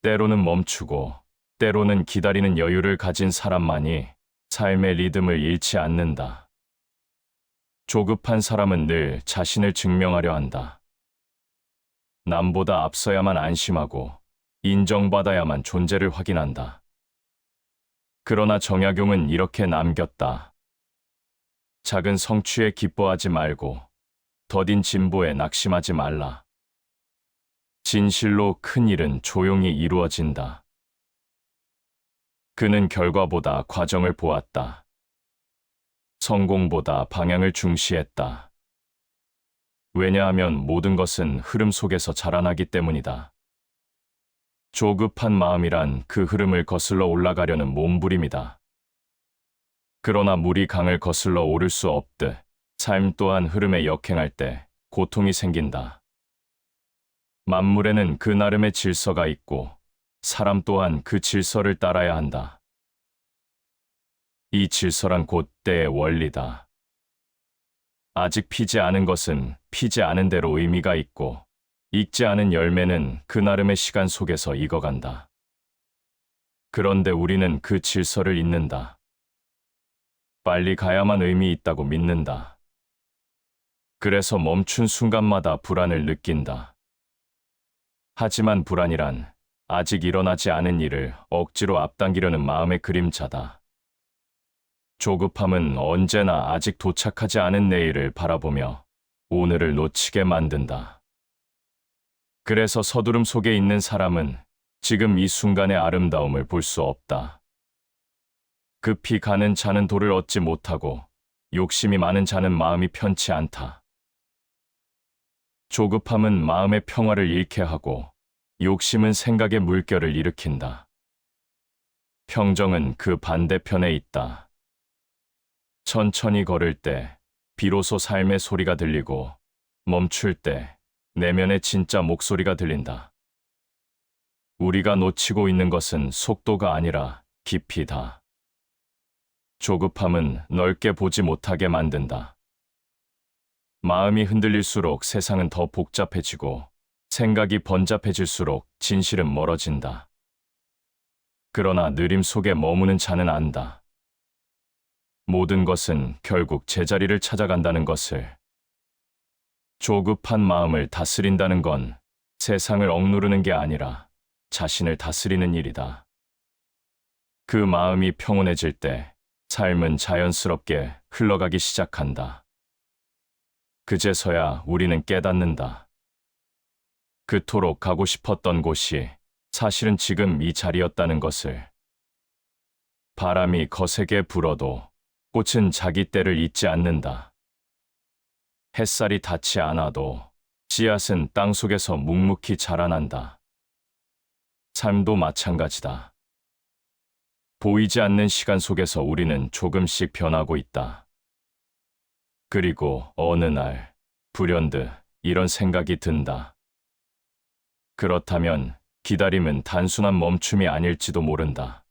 때로는 멈추고 때로는 기다리는 여유를 가진 사람만이 삶의 리듬을 잃지 않는다. 조급한 사람은 늘 자신을 증명하려 한다. 남보다 앞서야만 안심하고 인정받아야만 존재를 확인한다. 그러나 정약용은 이렇게 남겼다. 작은 성취에 기뻐하지 말고 더딘 진보에 낙심하지 말라. 진실로 큰 일은 조용히 이루어진다. 그는 결과보다 과정을 보았다. 성공보다 방향을 중시했다. 왜냐하면 모든 것은 흐름 속에서 자라나기 때문이다. 조급한 마음이란 그 흐름을 거슬러 올라가려는 몸부림이다. 그러나 물이 강을 거슬러 오를 수 없듯 삶 또한 흐름에 역행할 때 고통이 생긴다. 만물에는 그 나름의 질서가 있고 사람 또한 그 질서를 따라야 한다. 이 질서란 곧 때의 원리다. 아직 피지 않은 것은 피지 않은 대로 의미가 있고 익지 않은 열매는 그 나름의 시간 속에서 익어간다. 그런데 우리는 그 질서를 잊는다. 빨리 가야만 의미 있다고 믿는다. 그래서 멈춘 순간마다 불안을 느낀다. 하지만 불안이란 아직 일어나지 않은 일을 억지로 앞당기려는 마음의 그림자다. 조급함은 언제나 아직 도착하지 않은 내일을 바라보며 오늘을 놓치게 만든다. 그래서 서두름 속에 있는 사람은 지금 이 순간의 아름다움을 볼 수 없다. 급히 가는 자는 도를 얻지 못하고 욕심이 많은 자는 마음이 편치 않다. 조급함은 마음의 평화를 잃게 하고 욕심은 생각의 물결을 일으킨다. 평정은 그 반대편에 있다. 천천히 걸을 때 비로소 삶의 소리가 들리고 멈출 때 내면의 진짜 목소리가 들린다. 우리가 놓치고 있는 것은 속도가 아니라 깊이다. 조급함은 넓게 보지 못하게 만든다. 마음이 흔들릴수록 세상은 더 복잡해지고 생각이 번잡해질수록 진실은 멀어진다. 그러나 느림 속에 머무는 자는 안다. 모든 것은 결국 제자리를 찾아간다는 것을. 조급한 마음을 다스린다는 건 세상을 억누르는 게 아니라 자신을 다스리는 일이다. 그 마음이 평온해질 때 삶은 자연스럽게 흘러가기 시작한다. 그제서야 우리는 깨닫는다. 그토록 가고 싶었던 곳이 사실은 지금 이 자리였다는 것을. 바람이 거세게 불어도 꽃은 자기 때를 잊지 않는다. 햇살이 닿지 않아도 씨앗은 땅속에서 묵묵히 자라난다. 삶도 마찬가지다. 보이지 않는 시간 속에서 우리는 조금씩 변하고 있다. 그리고 어느 날 불현듯 이런 생각이 든다. 그렇다면 기다림은 단순한 멈춤이 아닐지도 모른다.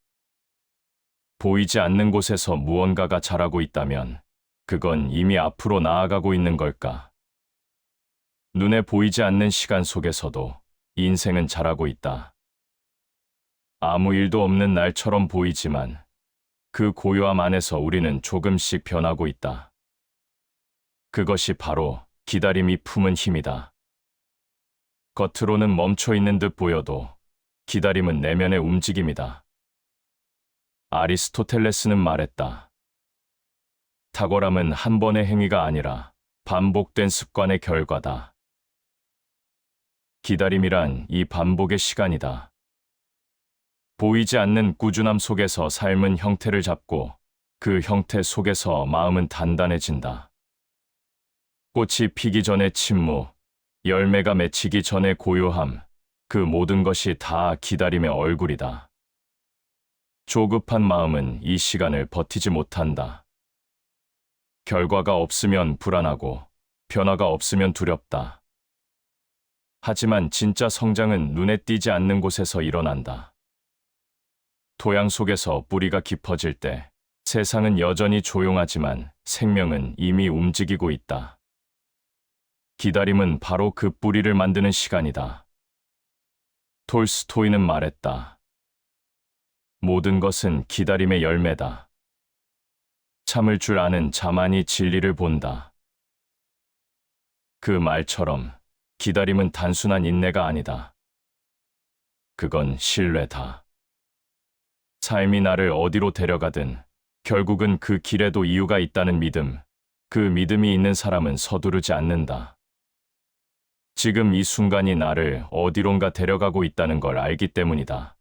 보이지 않는 곳에서 무언가가 자라고 있다면 그건 이미 앞으로 나아가고 있는 걸까? 눈에 보이지 않는 시간 속에서도 인생은 자라고 있다. 아무 일도 없는 날처럼 보이지만 그 고요함 안에서 우리는 조금씩 변하고 있다. 그것이 바로 기다림이 품은 힘이다. 겉으로는 멈춰 있는 듯 보여도 기다림은 내면의 움직임이다. 아리스토텔레스는 말했다. 탁월함은 한 번의 행위가 아니라 반복된 습관의 결과다. 기다림이란 이 반복의 시간이다. 보이지 않는 꾸준함 속에서 삶은 형태를 잡고 그 형태 속에서 마음은 단단해진다. 꽃이 피기 전의 침묵, 열매가 맺히기 전의 고요함, 그 모든 것이 다 기다림의 얼굴이다. 조급한 마음은 이 시간을 버티지 못한다. 결과가 없으면 불안하고 변화가 없으면 두렵다. 하지만 진짜 성장은 눈에 띄지 않는 곳에서 일어난다. 토양 속에서 뿌리가 깊어질 때 세상은 여전히 조용하지만 생명은 이미 움직이고 있다. 기다림은 바로 그 뿌리를 만드는 시간이다. 톨스토이는 말했다. 모든 것은 기다림의 열매다. 참을 줄 아는 자만이 진리를 본다. 그 말처럼 기다림은 단순한 인내가 아니다. 그건 신뢰다. 삶이 나를 어디로 데려가든 결국은 그 길에도 이유가 있다는 믿음, 그 믿음이 있는 사람은 서두르지 않는다. 지금 이 순간이 나를 어디론가 데려가고 있다는 걸 알기 때문이다.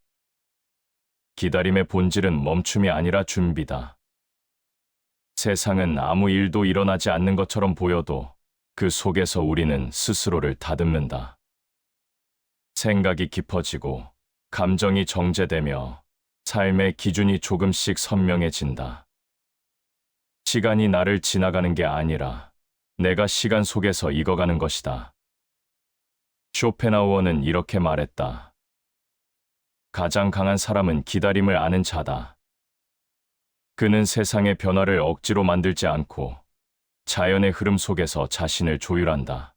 기다림의 본질은 멈춤이 아니라 준비다. 세상은 아무 일도 일어나지 않는 것처럼 보여도 그 속에서 우리는 스스로를 다듬는다. 생각이 깊어지고 감정이 정제되며 삶의 기준이 조금씩 선명해진다. 시간이 나를 지나가는 게 아니라 내가 시간 속에서 익어가는 것이다. 쇼펜하우어는 이렇게 말했다. 가장 강한 사람은 기다림을 아는 자다. 그는 세상의 변화를 억지로 만들지 않고 자연의 흐름 속에서 자신을 조율한다.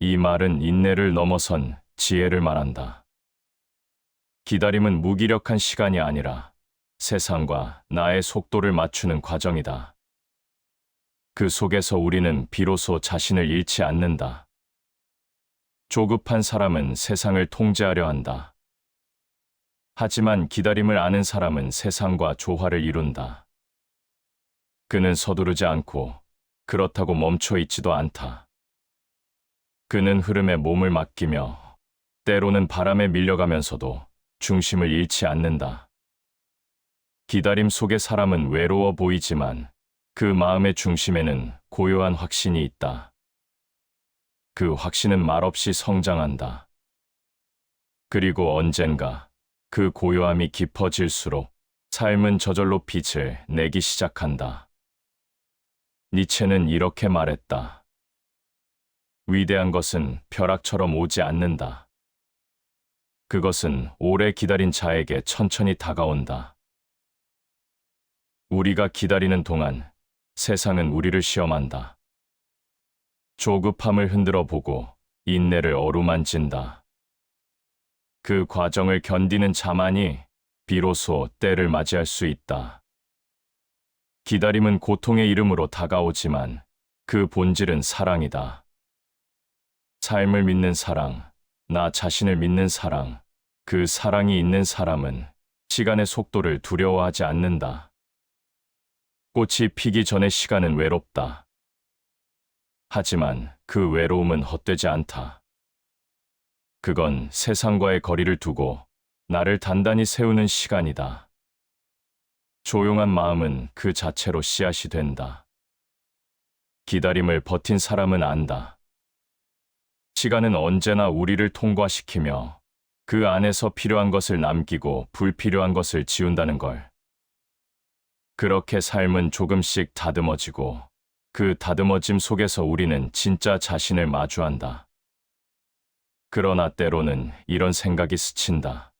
이 말은 인내를 넘어선 지혜를 말한다. 기다림은 무기력한 시간이 아니라 세상과 나의 속도를 맞추는 과정이다. 그 속에서 우리는 비로소 자신을 잃지 않는다. 조급한 사람은 세상을 통제하려 한다. 하지만 기다림을 아는 사람은 세상과 조화를 이룬다. 그는 서두르지 않고 그렇다고 멈춰 있지도 않다. 그는 흐름에 몸을 맡기며 때로는 바람에 밀려가면서도 중심을 잃지 않는다. 기다림 속의 사람은 외로워 보이지만 그 마음의 중심에는 고요한 확신이 있다. 그 확신은 말없이 성장한다. 그리고 언젠가 그 고요함이 깊어질수록 삶은 저절로 빛을 내기 시작한다. 니체는 이렇게 말했다. 위대한 것은 벼락처럼 오지 않는다. 그것은 오래 기다린 자에게 천천히 다가온다. 우리가 기다리는 동안 세상은 우리를 시험한다. 조급함을 흔들어 보고 인내를 어루만진다. 그 과정을 견디는 자만이 비로소 때를 맞이할 수 있다. 기다림은 고통의 이름으로 다가오지만 그 본질은 사랑이다. 삶을 믿는 사랑, 나 자신을 믿는 사랑, 그 사랑이 있는 사람은 시간의 속도를 두려워하지 않는다. 꽃이 피기 전의 시간은 외롭다. 하지만 그 외로움은 헛되지 않다. 그건 세상과의 거리를 두고 나를 단단히 세우는 시간이다. 조용한 마음은 그 자체로 씨앗이 된다. 기다림을 버틴 사람은 안다. 시간은 언제나 우리를 통과시키며 그 안에서 필요한 것을 남기고 불필요한 것을 지운다는 걸. 그렇게 삶은 조금씩 다듬어지고 그 다듬어짐 속에서 우리는 진짜 자신을 마주한다. 그러나 때로는 이런 생각이 스친다.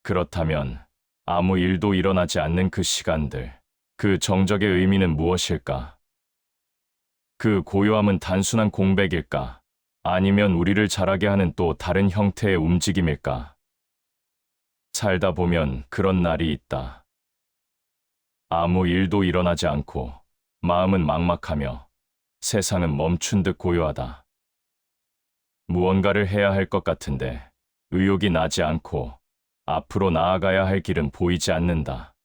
그렇다면 아무 일도 일어나지 않는 그 시간들, 그 정적의 의미는 무엇일까? 그 고요함은 단순한 공백일까? 아니면 우리를 자라게 하는 또 다른 형태의 움직임일까? 살다 보면 그런 날이 있다. 아무 일도 일어나지 않고 마음은 막막하며 세상은 멈춘 듯 고요하다. 무언가를 해야 할 것 같은데 의욕이 나지 않고 앞으로 나아가야 할 길은 보이지 않는다.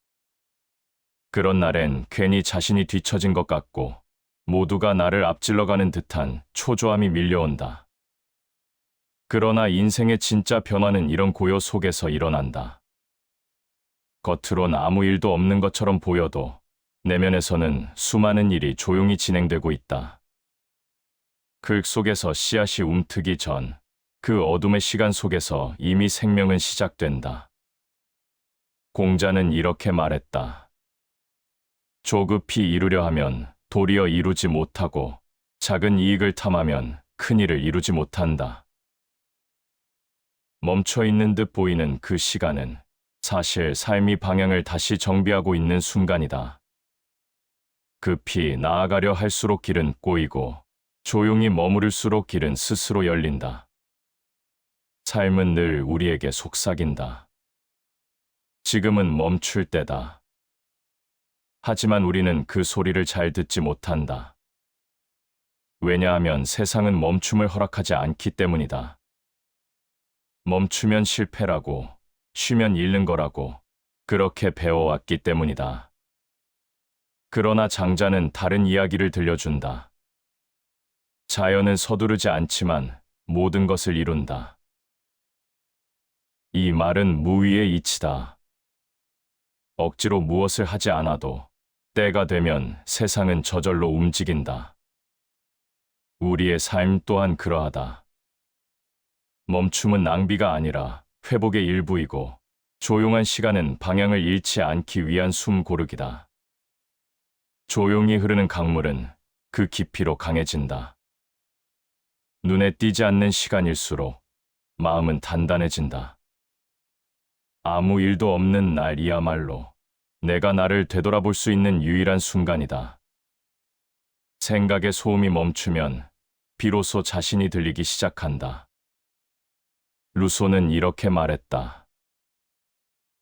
그런 날엔 괜히 자신이 뒤처진 것 같고 모두가 나를 앞질러가는 듯한 초조함이 밀려온다. 그러나 인생의 진짜 변화는 이런 고요 속에서 일어난다. 겉으론 아무 일도 없는 것처럼 보여도 내면에서는 수많은 일이 조용히 진행되고 있다. 흙 속에서 씨앗이 움트기 전 그 어둠의 시간 속에서 이미 생명은 시작된다. 공자는 이렇게 말했다. 조급히 이루려 하면 도리어 이루지 못하고 작은 이익을 탐하면 큰 일을 이루지 못한다. 멈춰 있는 듯 보이는 그 시간은 사실 삶이 방향을 다시 정비하고 있는 순간이다. 급히 나아가려 할수록 길은 꼬이고 조용히 머무를수록 길은 스스로 열린다. 삶은 늘 우리에게 속삭인다. 지금은 멈출 때다. 하지만 우리는 그 소리를 잘 듣지 못한다. 왜냐하면 세상은 멈춤을 허락하지 않기 때문이다. 멈추면 실패라고, 쉬면 잃는 거라고, 그렇게 배워왔기 때문이다. 그러나 장자는 다른 이야기를 들려준다. 자연은 서두르지 않지만 모든 것을 이룬다. 이 말은 무위의 이치다. 억지로 무엇을 하지 않아도 때가 되면 세상은 저절로 움직인다. 우리의 삶 또한 그러하다. 멈춤은 낭비가 아니라 회복의 일부이고 조용한 시간은 방향을 잃지 않기 위한 숨 고르기다. 조용히 흐르는 강물은 그 깊이로 강해진다. 눈에 띄지 않는 시간일수록 마음은 단단해진다. 아무 일도 없는 날이야말로 내가 나를 되돌아볼 수 있는 유일한 순간이다. 생각의 소음이 멈추면 비로소 자신이 들리기 시작한다. 루소는 이렇게 말했다.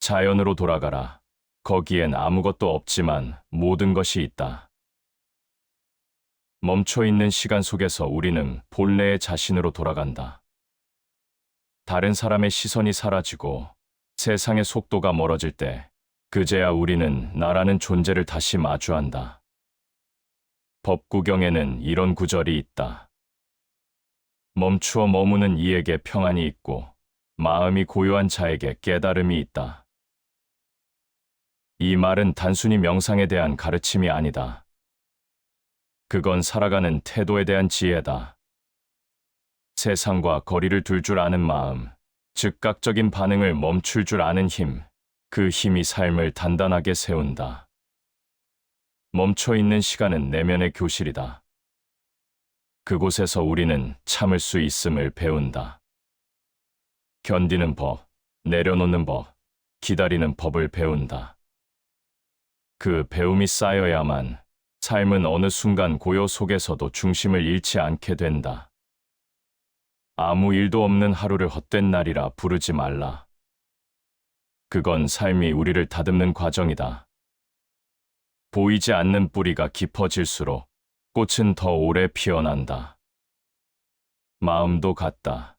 자연으로 돌아가라. 거기엔 아무것도 없지만 모든 것이 있다. 멈춰 있는 시간 속에서 우리는 본래의 자신으로 돌아간다. 다른 사람의 시선이 사라지고 세상의 속도가 멀어질 때 그제야 우리는 나라는 존재를 다시 마주한다. 법구경에는 이런 구절이 있다. 멈추어 머무는 이에게 평안이 있고 마음이 고요한 자에게 깨달음이 있다. 이 말은 단순히 명상에 대한 가르침이 아니다. 그건 살아가는 태도에 대한 지혜다. 세상과 거리를 둘 줄 아는 마음, 즉각적인 반응을 멈출 줄 아는 힘, 그 힘이 삶을 단단하게 세운다. 멈춰 있는 시간은 내면의 교실이다. 그곳에서 우리는 참을 수 있음을 배운다. 견디는 법, 내려놓는 법, 기다리는 법을 배운다. 그 배움이 쌓여야만 삶은 어느 순간 고요 속에서도 중심을 잃지 않게 된다. 아무 일도 없는 하루를 헛된 날이라 부르지 말라. 그건 삶이 우리를 다듬는 과정이다. 보이지 않는 뿌리가 깊어질수록 꽃은 더 오래 피어난다. 마음도 같다.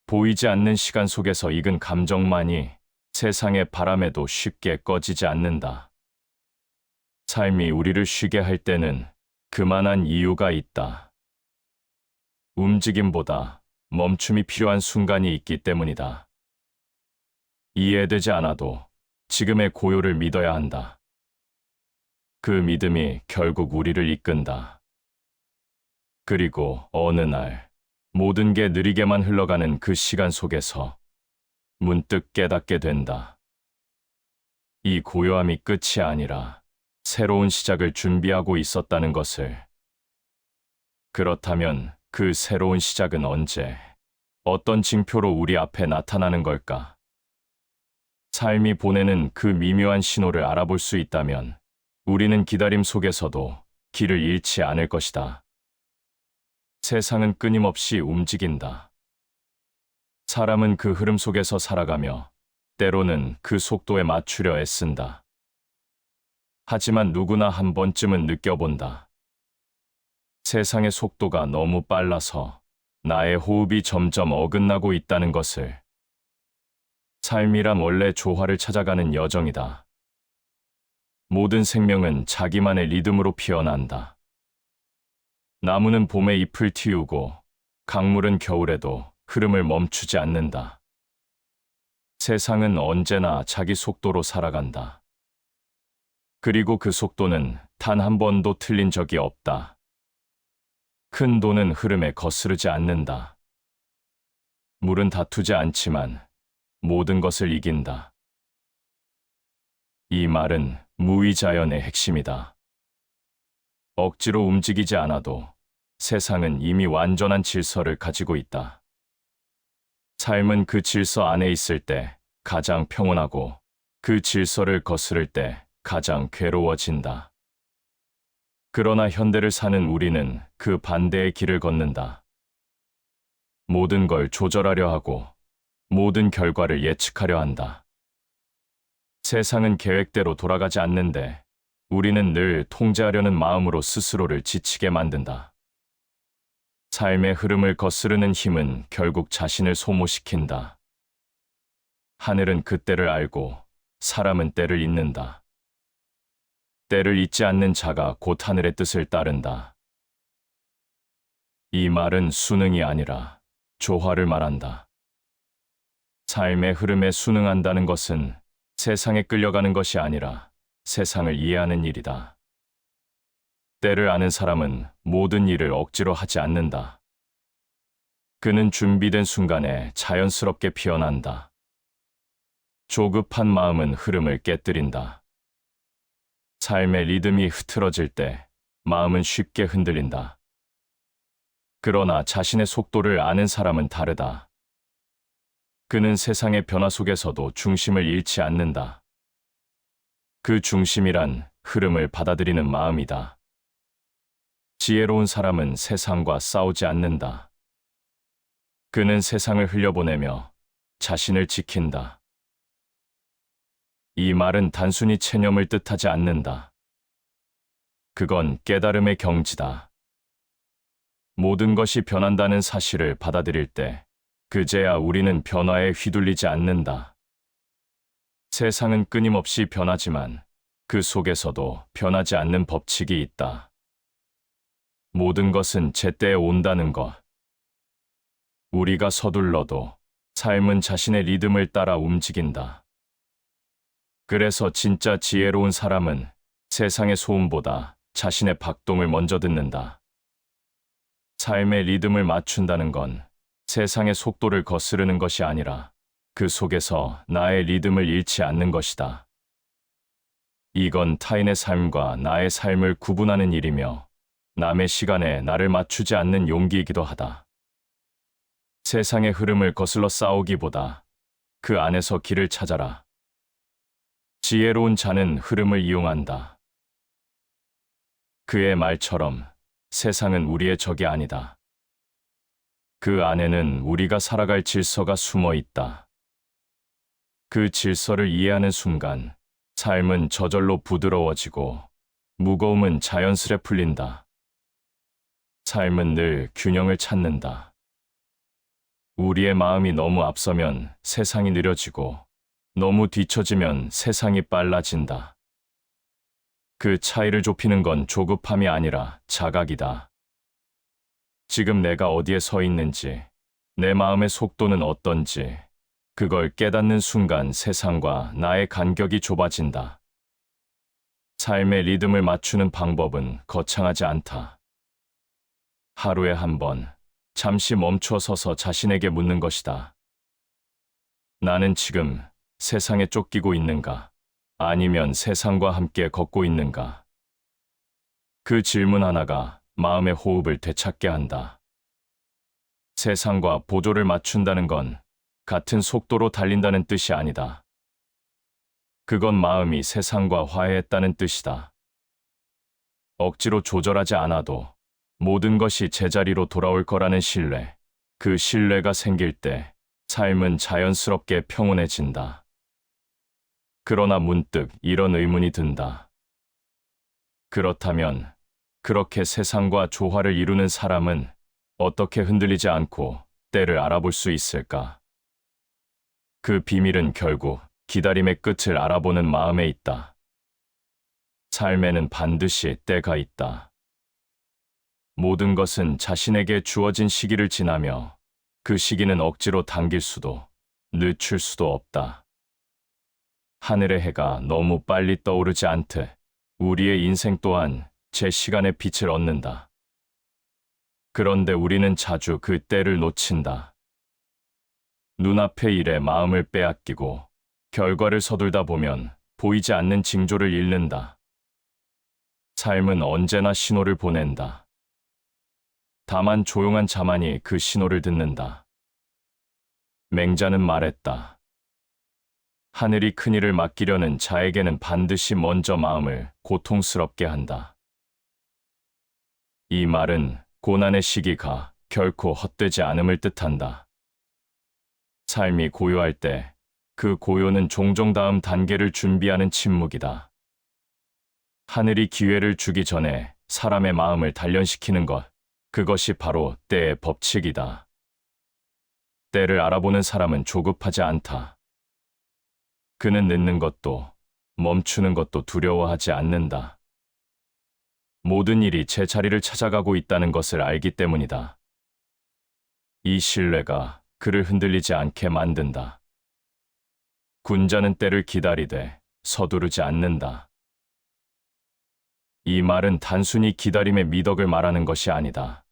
보이지 않는 시간 속에서 익은 감정만이 세상의 바람에도 쉽게 꺼지지 않는다. 삶이 우리를 쉬게 할 때는 그만한 이유가 있다. 움직임보다 멈춤이 필요한 순간이 있기 때문이다. 이해되지 않아도 지금의 고요를 믿어야 한다. 그 믿음이 결국 우리를 이끈다. 그리고 어느 날 모든 게 느리게만 흘러가는 그 시간 속에서 문득 깨닫게 된다. 이 고요함이 끝이 아니라 새로운 시작을 준비하고 있었다는 것을. 그렇다면 그 새로운 시작은 언제, 어떤 징표로 우리 앞에 나타나는 걸까? 삶이 보내는 그 미묘한 신호를 알아볼 수 있다면 우리는 기다림 속에서도 길을 잃지 않을 것이다. 세상은 끊임없이 움직인다. 사람은 그 흐름 속에서 살아가며 때로는 그 속도에 맞추려 애쓴다. 하지만 누구나 한 번쯤은 느껴본다. 세상의 속도가 너무 빨라서 나의 호흡이 점점 어긋나고 있다는 것을. 삶이란 원래 조화를 찾아가는 여정이다. 모든 생명은 자기만의 리듬으로 피어난다. 나무는 봄에 잎을 틔우고 강물은 겨울에도 흐름을 멈추지 않는다. 세상은 언제나 자기 속도로 살아간다. 그리고 그 속도는 단 한 번도 틀린 적이 없다. 큰 돈은 흐름에 거스르지 않는다. 물은 다투지 않지만 모든 것을 이긴다. 이 말은 무의자연의 핵심이다. 억지로 움직이지 않아도 세상은 이미 완전한 질서를 가지고 있다. 삶은 그 질서 안에 있을 때 가장 평온하고 그 질서를 거스를 때 가장 괴로워진다. 그러나 현대를 사는 우리는 그 반대의 길을 걷는다. 모든 걸 조절하려 하고 모든 결과를 예측하려 한다. 세상은 계획대로 돌아가지 않는데 우리는 늘 통제하려는 마음으로 스스로를 지치게 만든다. 삶의 흐름을 거스르는 힘은 결국 자신을 소모시킨다. 하늘은 그 때를 알고 사람은 때를 잇는다. 때를 잇지 않는 자가 곧 하늘의 뜻을 따른다. 이 말은 수능이 아니라 조화를 말한다. 삶의 흐름에 순응한다는 것은 세상에 끌려가는 것이 아니라 세상을 이해하는 일이다. 때를 아는 사람은 모든 일을 억지로 하지 않는다. 그는 준비된 순간에 자연스럽게 피어난다. 조급한 마음은 흐름을 깨뜨린다. 삶의 리듬이 흐트러질 때 마음은 쉽게 흔들린다. 그러나 자신의 속도를 아는 사람은 다르다. 그는 세상의 변화 속에서도 중심을 잃지 않는다. 그 중심이란 흐름을 받아들이는 마음이다. 지혜로운 사람은 세상과 싸우지 않는다. 그는 세상을 흘려보내며 자신을 지킨다. 이 말은 단순히 체념을 뜻하지 않는다. 그건 깨달음의 경지다. 모든 것이 변한다는 사실을 받아들일 때 그제야 우리는 변화에 휘둘리지 않는다. 세상은 끊임없이 변하지만 그 속에서도 변하지 않는 법칙이 있다. 모든 것은 제때에 온다는 것. 우리가 서둘러도 삶은 자신의 리듬을 따라 움직인다. 그래서 진짜 지혜로운 사람은 세상의 소음보다 자신의 박동을 먼저 듣는다. 삶의 리듬을 맞춘다는 건 세상의 속도를 거스르는 것이 아니라 그 속에서 나의 리듬을 잃지 않는 것이다. 이건 타인의 삶과 나의 삶을 구분하는 일이며 남의 시간에 나를 맞추지 않는 용기이기도 하다. 세상의 흐름을 거슬러 싸우기보다 그 안에서 길을 찾아라. 지혜로운 자는 흐름을 이용한다. 그의 말처럼 세상은 우리의 적이 아니다. 그 안에는 우리가 살아갈 질서가 숨어 있다. 그 질서를 이해하는 순간 삶은 저절로 부드러워지고 무거움은 자연스레 풀린다. 삶은 늘 균형을 찾는다. 우리의 마음이 너무 앞서면 세상이 느려지고 너무 뒤처지면 세상이 빨라진다. 그 차이를 좁히는 건 조급함이 아니라 자각이다. 지금 내가 어디에 서 있는지, 내 마음의 속도는 어떤지, 그걸 깨닫는 순간 세상과 나의 간격이 좁아진다. 삶의 리듬을 맞추는 방법은 거창하지 않다. 하루에 한 번, 잠시 멈춰 서서 자신에게 묻는 것이다. 나는 지금 세상에 쫓기고 있는가? 아니면 세상과 함께 걷고 있는가? 그 질문 하나가 마음의 호흡을 되찾게 한다. 세상과 보조를 맞춘다는 건 같은 속도로 달린다는 뜻이 아니다. 그건 마음이 세상과 화해했다는 뜻이다. 억지로 조절하지 않아도 모든 것이 제자리로 돌아올 거라는 신뢰, 그 신뢰가 생길 때 삶은 자연스럽게 평온해진다. 그러나 문득 이런 의문이 든다. 그렇다면 그렇게 세상과 조화를 이루는 사람은 어떻게 흔들리지 않고 때를 알아볼 수 있을까? 그 비밀은 결국 기다림의 끝을 알아보는 마음에 있다. 삶에는 반드시 때가 있다. 모든 것은 자신에게 주어진 시기를 지나며 그 시기는 억지로 당길 수도 늦출 수도 없다. 하늘의 해가 너무 빨리 떠오르지 않듯 우리의 인생 또한 제 시간의 빛을 얻는다. 그런데 우리는 자주 그 때를 놓친다. 눈앞의 일에 마음을 빼앗기고 결과를 서둘다 보면 보이지 않는 징조를 잃는다. 삶은 언제나 신호를 보낸다. 다만 조용한 자만이 그 신호를 듣는다. 맹자는 말했다. 하늘이 큰일을 맡기려는 자에게는 반드시 먼저 마음을 고통스럽게 한다. 이 말은 고난의 시기가 결코 헛되지 않음을 뜻한다. 삶이 고요할 때 그 고요는 종종 다음 단계를 준비하는 침묵이다. 하늘이 기회를 주기 전에 사람의 마음을 단련시키는 것, 그것이 바로 때의 법칙이다. 때를 알아보는 사람은 조급하지 않다. 그는 늦는 것도 멈추는 것도 두려워하지 않는다. 모든 일이 제 자리를 찾아가고 있다는 것을 알기 때문이다. 이 신뢰가 그를 흔들리지 않게 만든다. 군자는 때를 기다리되 서두르지 않는다. 이 말은 단순히 기다림의 미덕을 말하는 것이 아니다.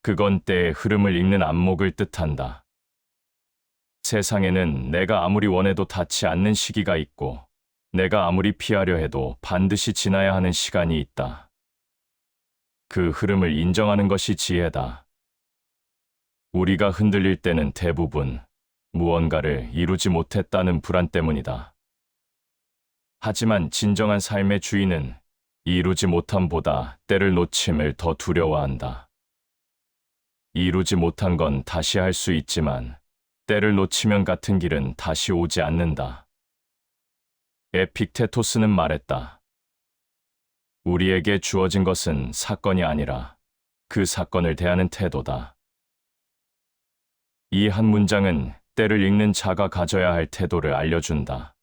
그건 때의 흐름을 읽는 안목을 뜻한다. 세상에는 내가 아무리 원해도 닿지 않는 시기가 있고, 내가 아무리 피하려 해도 반드시 지나야 하는 시간이 있다. 그 흐름을 인정하는 것이 지혜다. 우리가 흔들릴 때는 대부분 무언가를 이루지 못했다는 불안 때문이다. 하지만 진정한 삶의 주인은 이루지 못함보다 때를 놓침을 더 두려워한다. 이루지 못한 건 다시 할 수 있지만 때를 놓치면 같은 길은 다시 오지 않는다. 에픽테토스는 말했다. 우리에게 주어진 것은 사건이 아니라 그 사건을 대하는 태도다. 이 한 문장은 때를 읽는 자가 가져야 할 태도를 알려준다.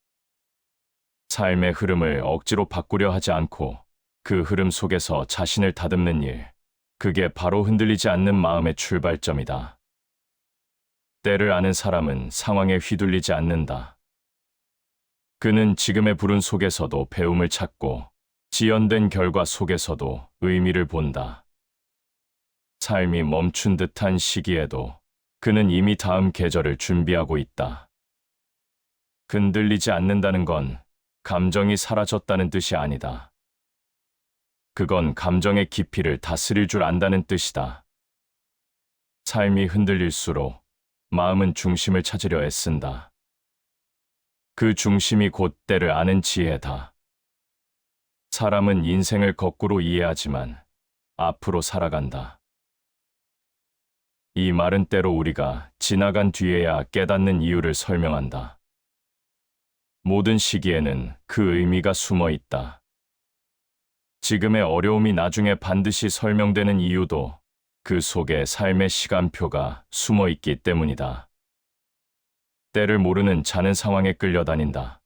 삶의 흐름을 억지로 바꾸려 하지 않고 그 흐름 속에서 자신을 다듬는 일, 그게 바로 흔들리지 않는 마음의 출발점이다. 때를 아는 사람은 상황에 휘둘리지 않는다. 그는 지금의 불운 속에서도 배움을 찾고 지연된 결과 속에서도 의미를 본다. 삶이 멈춘 듯한 시기에도 그는 이미 다음 계절을 준비하고 있다. 흔들리지 않는다는 건 감정이 사라졌다는 뜻이 아니다. 그건 감정의 깊이를 다스릴 줄 안다는 뜻이다. 삶이 흔들릴수록 마음은 중심을 찾으려 애쓴다. 그 중심이 곧 때를 아는 지혜다. 사람은 인생을 거꾸로 이해하지만 앞으로 살아간다. 이 말은 때로 우리가 지나간 뒤에야 깨닫는 이유를 설명한다. 모든 시기에는 그 의미가 숨어 있다. 지금의 어려움이 나중에 반드시 설명되는 이유도 그 속에 삶의 시간표가 숨어 있기 때문이다. 때를 모르는 자는 상황에 끌려다닌다.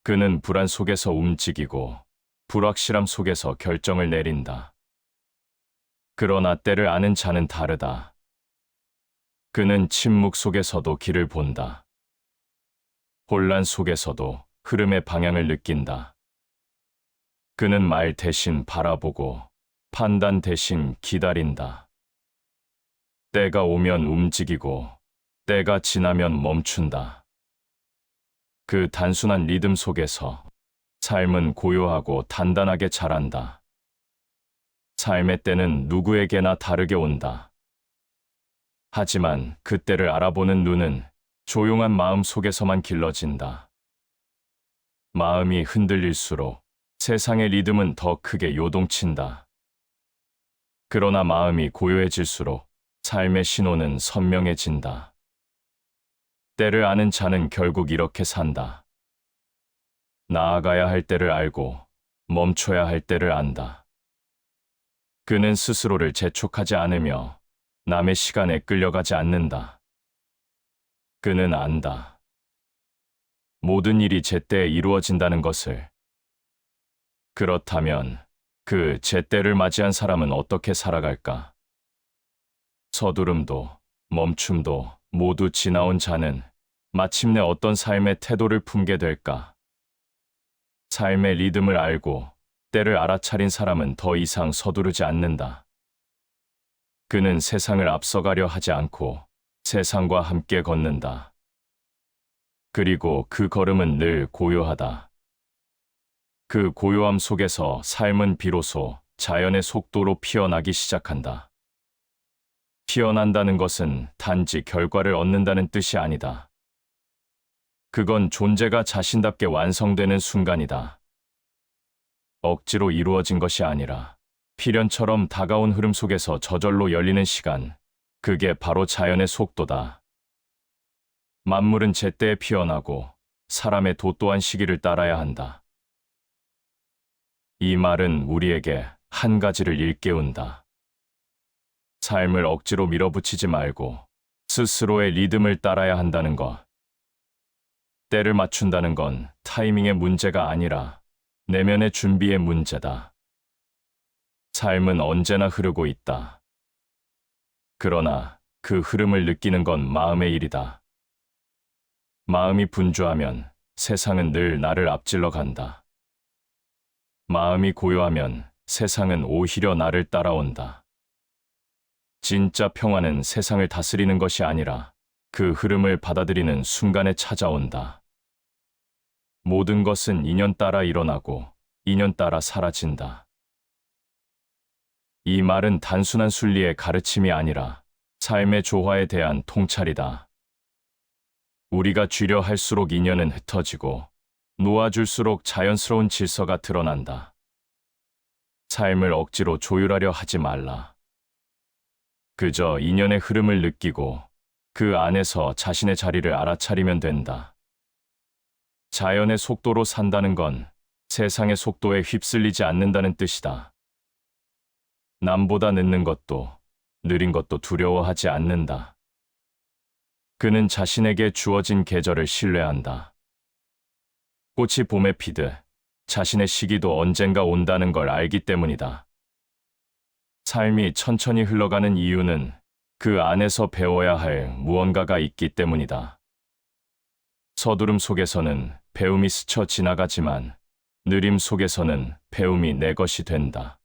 그는 불안 속에서 움직이고 불확실함 속에서 결정을 내린다. 그러나 때를 아는 자는 다르다. 그는 침묵 속에서도 길을 본다. 혼란 속에서도 흐름의 방향을 느낀다. 그는 말 대신 바라보고 판단 대신 기다린다. 때가 오면 움직이고 때가 지나면 멈춘다. 그 단순한 리듬 속에서 삶은 고요하고 단단하게 자란다. 삶의 때는 누구에게나 다르게 온다. 하지만 그 때를 알아보는 눈은 조용한 마음 속에서만 길러진다. 마음이 흔들릴수록 세상의 리듬은 더 크게 요동친다. 그러나 마음이 고요해질수록 삶의 신호는 선명해진다. 때를 아는 자는 결국 이렇게 산다. 나아가야 할 때를 알고 멈춰야 할 때를 안다. 그는 스스로를 재촉하지 않으며 남의 시간에 끌려가지 않는다. 그는 안다. 모든 일이 제때에 이루어진다는 것을. 그렇다면 그 제때를 맞이한 사람은 어떻게 살아갈까? 서두름도 멈춤도 모두 지나온 자는 마침내 어떤 삶의 태도를 품게 될까? 삶의 리듬을 알고 때를 알아차린 사람은 더 이상 서두르지 않는다. 그는 세상을 앞서가려 하지 않고 세상과 함께 걷는다. 그리고 그 걸음은 늘 고요하다. 그 고요함 속에서 삶은 비로소 자연의 속도로 피어나기 시작한다. 피어난다는 것은 단지 결과를 얻는다는 뜻이 아니다. 그건 존재가 자신답게 완성되는 순간이다. 억지로 이루어진 것이 아니라 필연처럼 다가온 흐름 속에서 저절로 열리는 시간, 그게 바로 자연의 속도다. 만물은 제때에 피어나고 사람의 도또한 시기를 따라야 한다. 이 말은 우리에게 한 가지를 일깨운다. 삶을 억지로 밀어붙이지 말고 스스로의 리듬을 따라야 한다는 것. 때를 맞춘다는 건 타이밍의 문제가 아니라 내면의 준비의 문제다. 삶은 언제나 흐르고 있다. 그러나 그 흐름을 느끼는 건 마음의 일이다. 마음이 분주하면 세상은 늘 나를 앞질러 간다. 마음이 고요하면 세상은 오히려 나를 따라온다. 진짜 평화는 세상을 다스리는 것이 아니라 그 흐름을 받아들이는 순간에 찾아온다. 모든 것은 인연 따라 일어나고 인연 따라 사라진다. 이 말은 단순한 순리의 가르침이 아니라 삶의 조화에 대한 통찰이다. 우리가 쥐려 할수록 인연은 흩어지고 놓아줄수록 자연스러운 질서가 드러난다. 삶을 억지로 조율하려 하지 말라. 그저 인연의 흐름을 느끼고 그 안에서 자신의 자리를 알아차리면 된다. 자연의 속도로 산다는 건 세상의 속도에 휩쓸리지 않는다는 뜻이다. 남보다 늦는 것도 느린 것도 두려워하지 않는다. 그는 자신에게 주어진 계절을 신뢰한다. 꽃이 봄에 피듯 자신의 시기도 언젠가 온다는 걸 알기 때문이다. 삶이 천천히 흘러가는 이유는 그 안에서 배워야 할 무언가가 있기 때문이다. 서두름 속에서는 배움이 스쳐 지나가지만 느림 속에서는 배움이 내 것이 된다.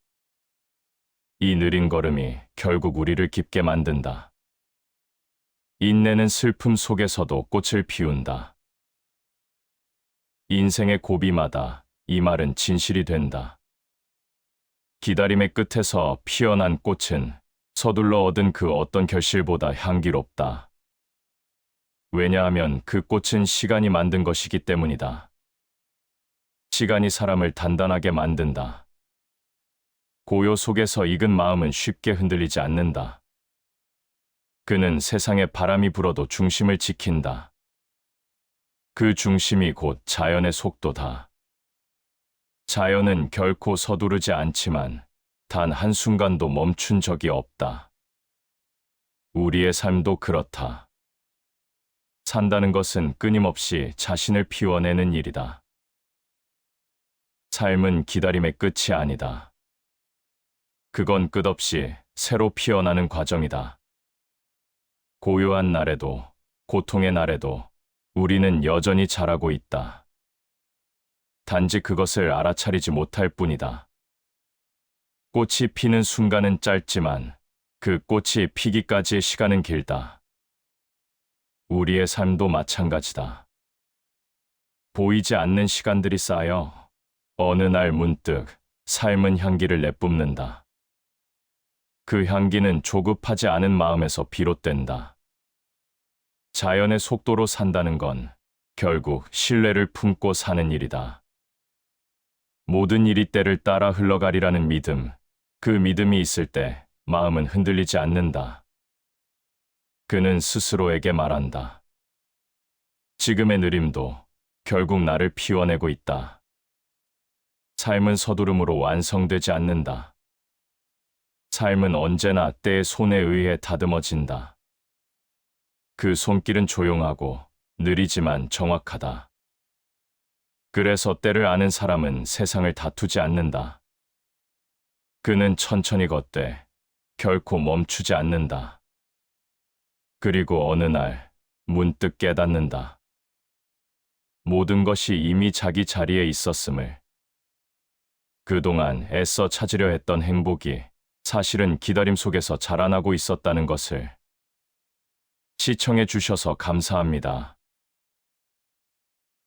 이 느린 걸음이 결국 우리를 깊게 만든다. 인내는 슬픔 속에서도 꽃을 피운다. 인생의 고비마다 이 말은 진실이 된다. 기다림의 끝에서 피어난 꽃은 서둘러 얻은 그 어떤 결실보다 향기롭다. 왜냐하면 그 꽃은 시간이 만든 것이기 때문이다. 시간이 사람을 단단하게 만든다. 고요 속에서 익은 마음은 쉽게 흔들리지 않는다. 그는 세상에 바람이 불어도 중심을 지킨다. 그 중심이 곧 자연의 속도다. 자연은 결코 서두르지 않지만 단 한순간도 멈춘 적이 없다. 우리의 삶도 그렇다. 산다는 것은 끊임없이 자신을 피워내는 일이다. 삶은 기다림의 끝이 아니다. 그건 끝없이 새로 피어나는 과정이다. 고요한 날에도, 고통의 날에도 우리는 여전히 자라고 있다. 단지 그것을 알아차리지 못할 뿐이다. 꽃이 피는 순간은 짧지만 그 꽃이 피기까지의 시간은 길다. 우리의 삶도 마찬가지다. 보이지 않는 시간들이 쌓여 어느 날 문득 삶은 향기를 내뿜는다. 그 향기는 조급하지 않은 마음에서 비롯된다. 자연의 속도로 산다는 건 결국 신뢰를 품고 사는 일이다. 모든 일이 때를 따라 흘러가리라는 믿음, 그 믿음이 있을 때 마음은 흔들리지 않는다. 그는 스스로에게 말한다. 지금의 느림도 결국 나를 피워내고 있다. 삶은 서두름으로 완성되지 않는다. 삶은 언제나 때의 손에 의해 다듬어진다. 그 손길은 조용하고 느리지만 정확하다. 그래서 때를 아는 사람은 세상을 다투지 않는다. 그는 천천히 걷되 결코 멈추지 않는다. 그리고 어느 날 문득 깨닫는다. 모든 것이 이미 자기 자리에 있었음을. 그동안 애써 찾으려 했던 행복이 사실은 기다림 속에서 자라나고 있었다는 것을. 시청해 주셔서 감사합니다.